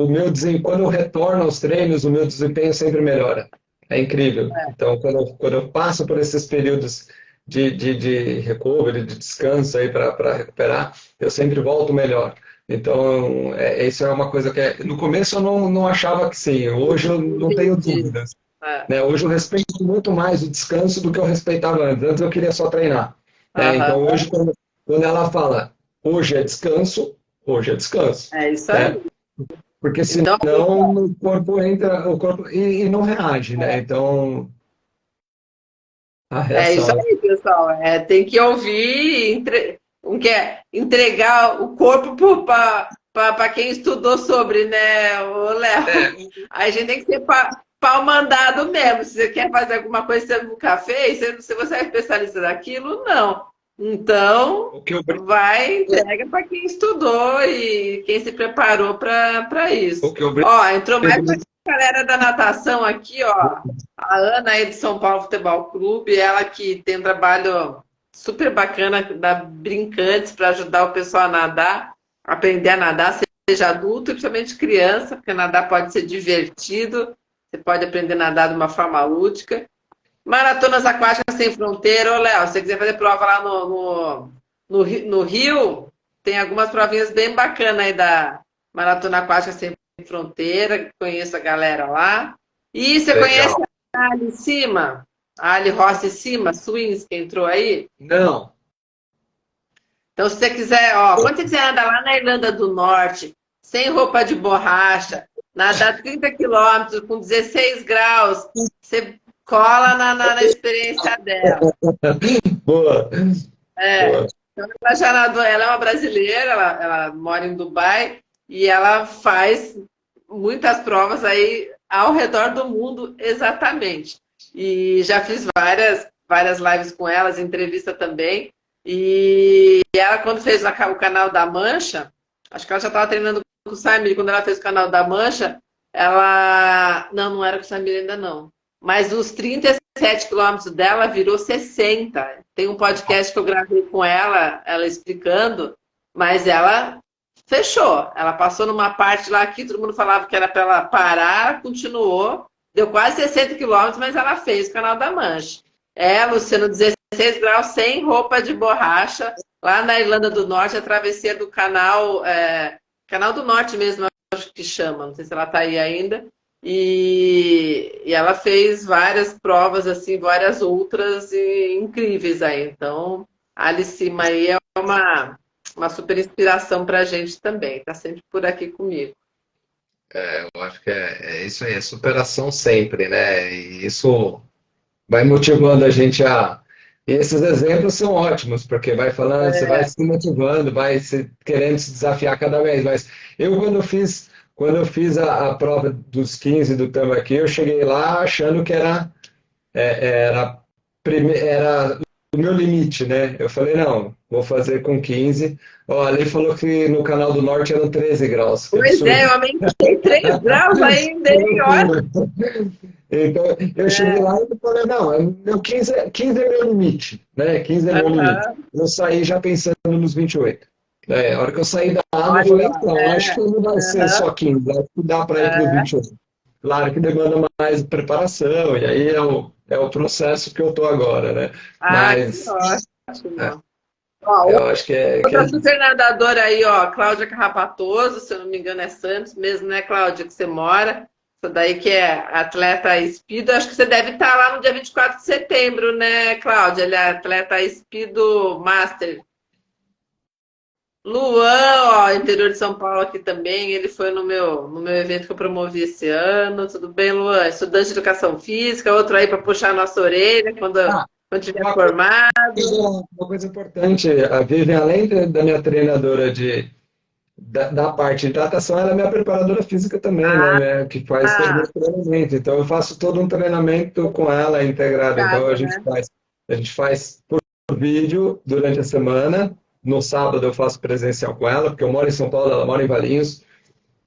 quando eu retorno aos treinos, o meu desempenho sempre melhora. É incrível. Então, quando eu passo por esses períodos de recovery, de descanso aí para recuperar, eu sempre volto melhor. Então, isso é uma coisa que no começo eu não achava que sim, hoje eu não tenho Entendi. dúvidas. É. né? Hoje eu respeito muito mais o descanso do que eu respeitava antes. Antes eu queria só treinar, né? Então Aham. hoje, quando ela fala hoje é descanso, É isso aí. né? Porque Então, senão o corpo entra, o corpo e não reage, né? Então a é isso reação. aí, pessoal. É, tem que ouvir, entregar o corpo para quem estudou sobre, né, o Léo? A gente tem que ser pau mandado mesmo. Se você quer fazer alguma coisa que você nunca fez, se você é especialista daquilo, não. Então, O que eu, vai, entrega para quem estudou e quem se preparou para o isso. que eu Ó, entrou mais uma galera da natação aqui, ó. A Ana aí de São Paulo Futebol Clube, ela que tem um trabalho super bacana da Brincantes para ajudar o pessoal a nadar, aprender a nadar, seja adulto e principalmente criança, porque nadar pode ser divertido, você pode aprender a nadar de uma forma lúdica. Maratonas Aquáticas Sem Fronteira, ô Léo, se você quiser fazer prova lá no Rio, tem algumas provinhas bem bacanas aí da Maratona Aquática Sem Fronteira, conheço a galera lá. E você conhece legal. a Ali Cima? A Ali Rossi Cima, Swings, que entrou aí? Não. Então, se você quiser, ó, quando você quiser andar lá na Irlanda do Norte, sem roupa de borracha, nadar 30 quilômetros com 16 graus, você cola na experiência dela. Boa, É. boa. Então, ela já nadou, ela é uma brasileira, ela mora em Dubai e ela faz muitas provas aí ao redor do mundo, exatamente. E já fiz várias lives com elas, entrevista também. E ela, quando fez o canal da Mancha, acho que ela já estava treinando com o Samir, quando ela fez o canal da Mancha, ela. Não era com o Samir ainda não. Mas os 37 quilômetros dela virou 60. Tem um podcast que eu gravei com ela explicando, mas ela fechou. Ela passou numa parte lá que todo mundo falava que era para ela parar, continuou. Deu quase 60 quilômetros, mas ela fez o Canal da Mancha. É, Luciano, 16 graus sem roupa de borracha, lá na Irlanda do Norte, a travessia do canal, Canal do Norte mesmo, acho que chama, não sei se ela está aí ainda. E ela fez várias provas, assim, várias outras incríveis aí. Então, a Alicima aí é uma super inspiração para a gente também. Está sempre por aqui comigo. Eu acho que é isso aí, é superação sempre, né? E isso vai motivando a gente a. E esses exemplos são ótimos, porque vai falando, você vai se motivando, querendo se desafiar cada vez mais. Eu, quando eu fiz a prova dos 15 do Tambaqui, eu cheguei lá achando que era, era o meu limite, né? Eu falei, não, vou fazer com 15. Ó, a lei falou que no Canal do Norte eram 13 graus. Que Pois é, eu absurdo. aumentei 3 graus ainda, Que hein? Olha. loucura. Então, eu cheguei lá e falei, não, meu 15 é meu limite, né? 15 é meu limite. Aham. Eu saí já pensando nos 28. A hora que eu saí da água, eu falei, Olha, então, acho que não vai ser aham, só 15, acho que dá para ir para os é. 28. Claro que demanda mais preparação, e aí é o processo que eu estou agora, né? Ah, que Mas é, ótimo. Ó, eu acho que é outra super nadadora aí, ó, Cláudia Carrapatoso, se eu não me engano é Santos mesmo, né, Cláudia, que você mora. Essa daí que é atleta Speedo, acho que você deve estar lá no dia 24 de setembro, né, Cláudia? Ele é atleta Speedo Master. Luan, ó, interior de São Paulo aqui também, ele foi no meu evento que eu promovi esse ano. Tudo bem, Luan? Estudante de educação física, outro aí para puxar a nossa orelha quando tiver uma formado. uma coisa importante, a Vivian, além da minha treinadora da parte de natação, ela é minha preparadora física também, né? Que faz todo o meu Ah, treinamento. Então, eu faço todo um treinamento com ela integrado. Então, casa, a gente né? faz, a gente faz por vídeo durante a semana. No sábado, eu faço presencial com ela, porque eu moro em São Paulo, ela mora em Valinhos.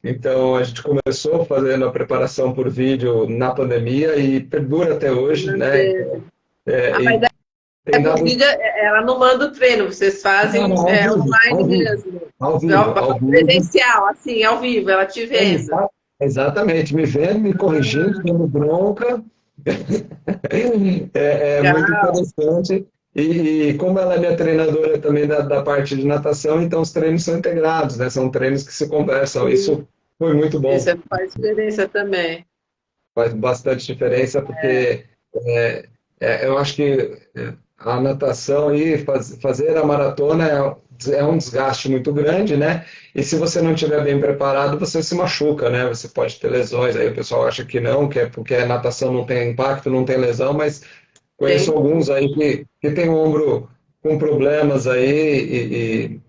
Então, a gente começou fazendo a preparação por vídeo na pandemia e perdura até hoje, né? Então, Mas e tem por dado. vídeo, ela não manda o treino, vocês Não, fazem não, ao vivo, online ao vivo, mesmo. ao vivo, ao vivo. Presencial, assim, ao vivo, ela te vendo. Exatamente, me vendo, me corrigindo, dando bronca. É muito Legal. interessante. E como ela é minha treinadora também da parte de natação, então os treinos são integrados, né? São treinos que se conversam. Isso foi muito bom. Isso faz diferença também. faz bastante diferença, porque eu acho que a natação e fazer a maratona é um desgaste muito grande, né? E se você não estiver bem preparado, você se machuca, né? Você pode ter lesões. Aí o pessoal acha que não, que é porque a natação não tem impacto, não tem lesão, mas conheço Tem. alguns aí que tem o ombro com problemas aí,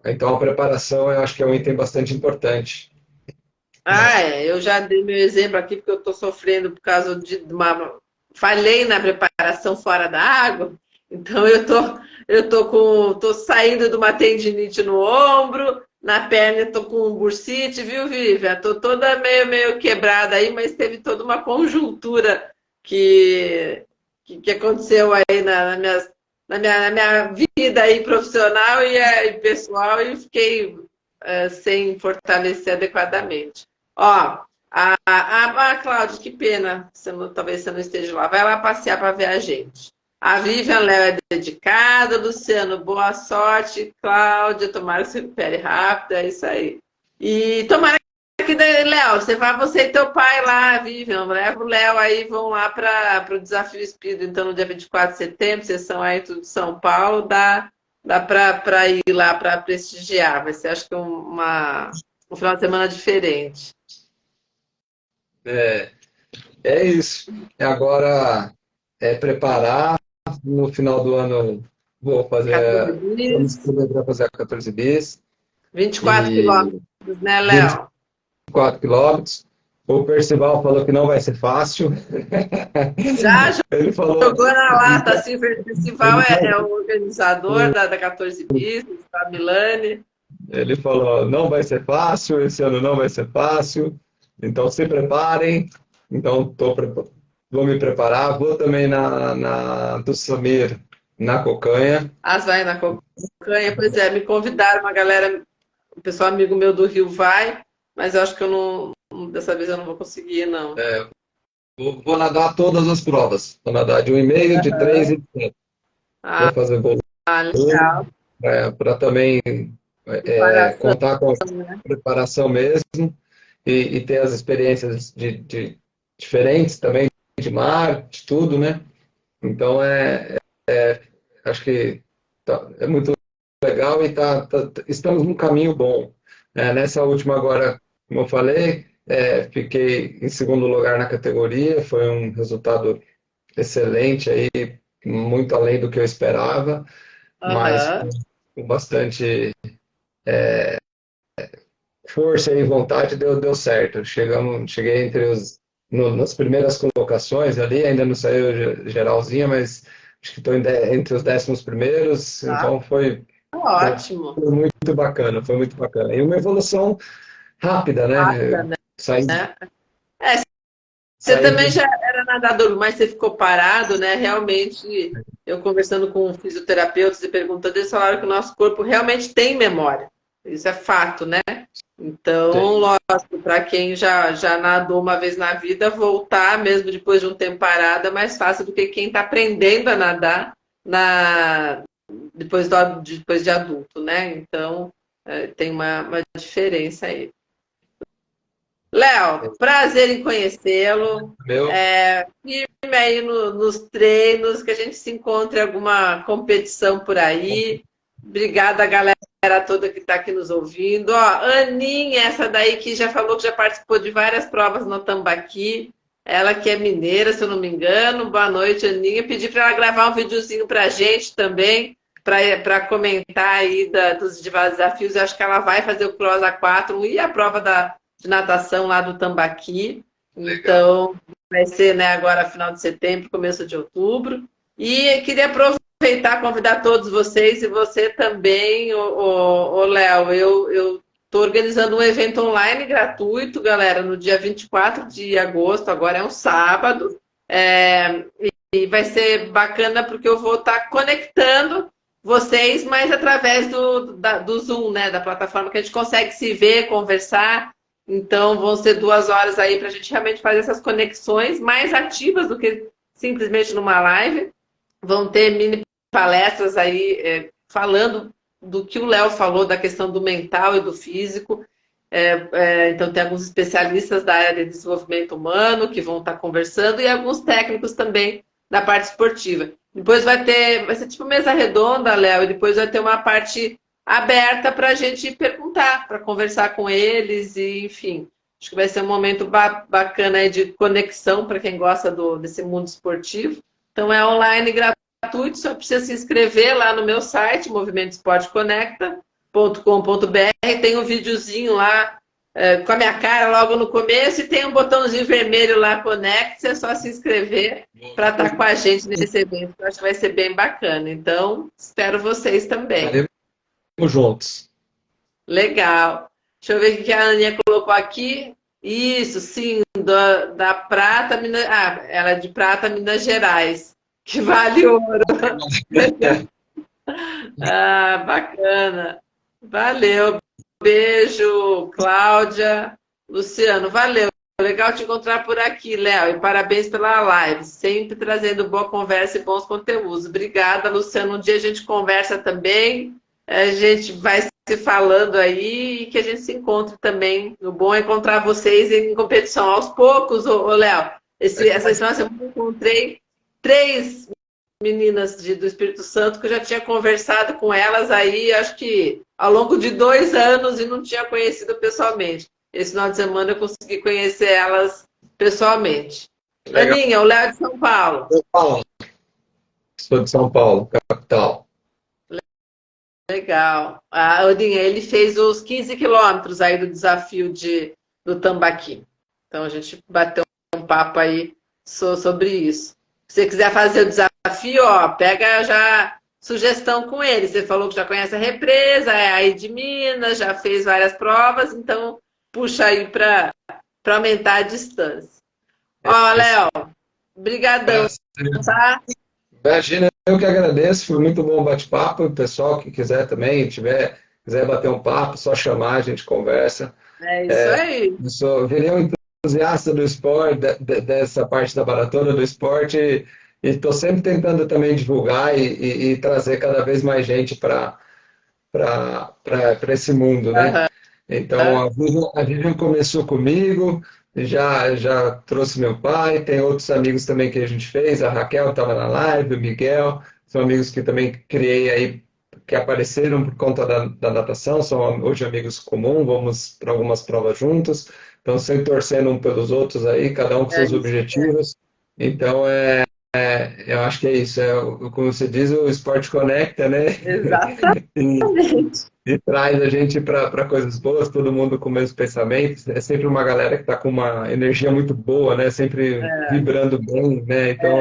então a preparação eu acho que é um item bastante importante, né? Ah, é. Eu já dei meu exemplo aqui, porque eu estou sofrendo por causa de uma. Falhei na preparação fora da água, então tô saindo de uma tendinite no ombro, na perna eu tô com um bursite, viu, Vivian? Tô toda meio quebrada aí, mas teve toda uma conjuntura que, que aconteceu aí na minha vida aí profissional e pessoal, e fiquei sem fortalecer adequadamente. Ó, Cláudia, que pena, talvez você não esteja lá. Vai lá passear para ver a gente. A Vivian Léo é dedicada, Luciano, boa sorte. Cláudia, tomara que se recupere rápido, é isso aí. E tomara que, Léo, você e teu pai lá, Vivian, leva o Léo aí, vão lá para o Desafio Espírito, então no dia 24 de setembro, vocês são aí tudo de São Paulo, dá para ir lá para prestigiar. Vai ser, acho que, um final de semana diferente. É, é isso. Agora preparar. No final do ano vou 14 fazer, vou me bis, inscrever para fazer a 14 bis 24 e quilômetros, né, Léo? 24 quilômetros. O Percival falou que não vai ser fácil. Já Ele falou, jogou na lata, assim, o festival ele é falou, o organizador da 14 bis, da Milane. ele falou, não vai ser fácil, esse ano não vai ser fácil. Então se preparem. Então vou me preparar. Vou também na do Samir, na Cocanha. As vai na Cocanha, pois é, me convidaram, uma galera, o pessoal amigo meu do Rio vai, mas eu acho que eu dessa vez eu não vou conseguir, não. Vou nadar todas as provas. Vou nadar de 1,5, de 3 e de 5. Vou Ah, fazer volume legal. para também Preparação, contar com a né? preparação mesmo e ter as experiências de diferentes também, de mar, de tudo, né? Então, acho que é muito legal e estamos num caminho bom. Nessa última agora, como eu falei, fiquei em segundo lugar na categoria, foi um resultado excelente aí, muito além do que eu esperava, mas Aham. com bastante força e vontade deu certo. Cheguei nas primeiras colocações ali, ainda não saiu geralzinha, mas acho que estou entre os 10º primeiros, Tá. então Ótimo. foi muito bacana, foi muito bacana. E uma evolução rápida, Rápida, né? né? Saí, É, você saí também já era nadador, mas você ficou parado, né? Realmente, eu conversando com fisioterapeutas e perguntando, eles falaram que o nosso corpo realmente tem memória. Isso é fato, né? Então, lógico, para quem já nadou uma vez na vida, voltar mesmo depois de um tempo parado é mais fácil do que quem está aprendendo a nadar depois de adulto, né? Então, tem uma diferença aí. Léo, prazer em conhecê-lo. meu, Firme aí nos treinos, que a gente se encontre em alguma competição por aí. Obrigada, galera toda que está aqui nos ouvindo. Ó, Aninha, essa daí que já falou que já participou de várias provas no Tambaqui. Ela que é mineira, se eu não me engano. Boa noite, Aninha. Pedi para ela gravar um videozinho para a gente também, para comentar aí dos desafios. Eu acho que ela vai fazer o Cross A4 e a prova de natação lá do Tambaqui. legal. Então, vai ser, né, agora final de setembro, começo de outubro. E queria aproveitar, convidar todos vocês e você também, Léo. Eu estou organizando um evento online gratuito, galera, no dia 24 de agosto, agora é um sábado. É, e vai ser bacana porque eu vou estar conectando vocês, mas através do Zoom, né, da plataforma que a gente consegue se ver, conversar. Então, vão ser 2 horas aí para a gente realmente fazer essas conexões mais ativas do que simplesmente numa live. Vão ter mini palestras aí falando do que o Léo falou da questão do mental e do físico. Então, tem alguns especialistas da área de desenvolvimento humano que vão estar conversando e alguns técnicos também da parte esportiva. Depois vai ser tipo mesa redonda, Léo, e depois vai ter uma parte aberta para a gente perguntar, para conversar com eles e, enfim, acho que vai ser um momento bacana aí de conexão para quem gosta desse mundo esportivo. Então, é online gratuito, só precisa se inscrever lá no meu site, movimentoesporteconecta.com.br. Tem um videozinho lá com a minha cara logo no começo e tem um botãozinho vermelho lá, Conecte, é só se inscrever para estar com a gente nesse evento. Eu acho que vai ser bem bacana. Então, espero vocês também. Estaremos juntos. Legal. Deixa eu ver o que a Aninha colocou aqui. Isso, sim, da Prata, ela é de Prata, Minas Gerais, que vale ouro. Bacana. Valeu. Beijo, Cláudia. Luciano, valeu. Legal te encontrar por aqui, Léo. E parabéns pela live. Sempre trazendo boa conversa e bons conteúdos. Obrigada, Luciano. Um dia a gente conversa também. A gente vai se falando aí e que a gente se encontre também. O bom é encontrar vocês em competição aos poucos, Léo. Essa semana eu encontrei 3 meninas do Espírito Santo que eu já tinha conversado com elas aí, acho que ao longo de 2 anos e não tinha conhecido pessoalmente. Esse final de semana eu consegui conhecer elas pessoalmente. Legal. Aninha, o Léo de São Paulo. São Paulo. Sou de São Paulo, capital. Legal. A Aninha, ele fez os 15 quilômetros aí do desafio do Tambaqui. Então a gente bateu um papo aí sobre isso. Se você quiser fazer o desafio, pega já sugestão com ele. Você falou que já conhece a represa, é aí de Minas, já fez várias provas, então puxa aí para aumentar a distância. Léo, brigadão, tá? Imagina, eu que agradeço, foi muito bom o bate-papo. O pessoal que quiser também, quiser bater um papo, só chamar, a gente conversa. É isso aí. Virei um entusiasta do esporte, dessa parte da maratona do esporte, e estou sempre tentando também divulgar e trazer cada vez mais gente para esse mundo, né? Então, a Vivian começou comigo, já trouxe meu pai, tem outros amigos também que a gente fez, a Raquel estava na live, o Miguel, são amigos que também criei aí, que apareceram por conta da natação, são hoje amigos comuns, vamos para algumas provas juntos, então sempre torcendo um pelos outros aí, cada um com seus objetivos. Então, eu acho que é isso, como você diz, o esporte conecta, né? Exatamente. E traz a gente para coisas boas, todo mundo com o mesmo pensamento. É sempre uma galera que está com uma energia muito boa, né? Sempre vibrando bem, né? Então,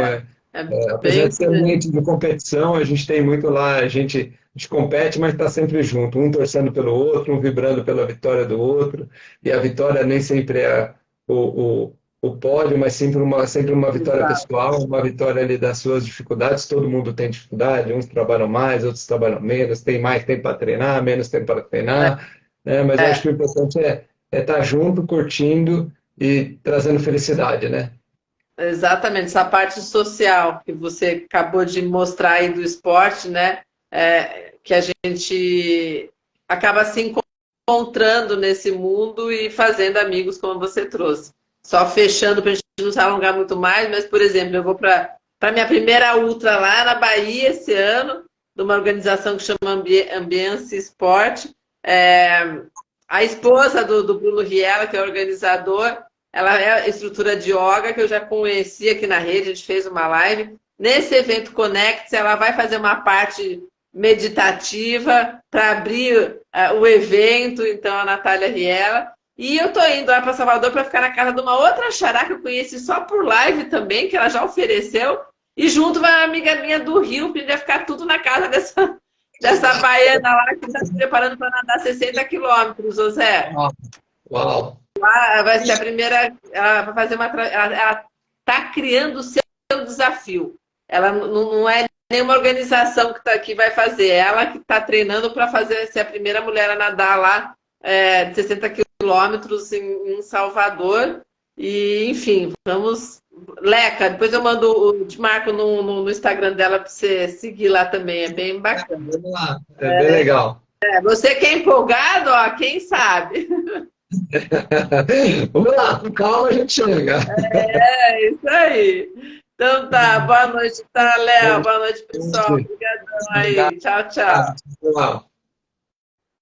apesar de ser ambiente de competição, a gente tem muito lá, a gente compete, mas está sempre junto, um torcendo pelo outro, um vibrando pela vitória do outro. E a vitória nem sempre é o pódio, mas sempre uma vitória pessoal, uma vitória ali das suas dificuldades. Todo mundo tem dificuldade, uns trabalham mais, outros trabalham menos, tem mais tempo para treinar, menos tempo para treinar, né? Mas eu acho que o importante é estar junto, curtindo e trazendo felicidade, né? Exatamente, essa parte social que você acabou de mostrar aí do esporte, né? Que a gente acaba se encontrando nesse mundo e fazendo amigos como você trouxe. Só fechando para a gente não se alongar muito mais, mas, por exemplo, eu vou para a minha primeira ultra lá na Bahia esse ano, de uma organização que chama Ambiance Sport. A esposa do Bruno Riela, que é organizador, ela é estrutura de yoga, que eu já conheci aqui na rede, a gente fez uma live. Nesse evento Connect, ela vai fazer uma parte meditativa para abrir o evento, então, a Natália Riela. E eu tô indo lá para Salvador para ficar na casa de uma outra xará que eu conheci só por live também, que ela já ofereceu. E junto vai uma amiga minha do Rio, que ia ficar tudo na casa dessa baiana lá que está se preparando para nadar 60 quilômetros, José. Uau! Lá vai ser a primeira. Ela vai fazer ela está criando o seu desafio. Ela não é nenhuma organização que vai fazer, ela que está treinando para ser a primeira mulher a nadar lá de 60 quilômetros em Salvador. E, enfim, vamos. Leca, depois eu te marco no Instagram dela para você seguir lá também, é bem bacana. Vamos lá, é bem legal. Você que é empolgado, quem sabe? Vamos lá, com calma a gente chega. É isso aí. Então tá, boa noite, tá, Léo? Boa noite, pessoal. Obrigadão Obrigado. aí. Tchau, tchau. Tchau.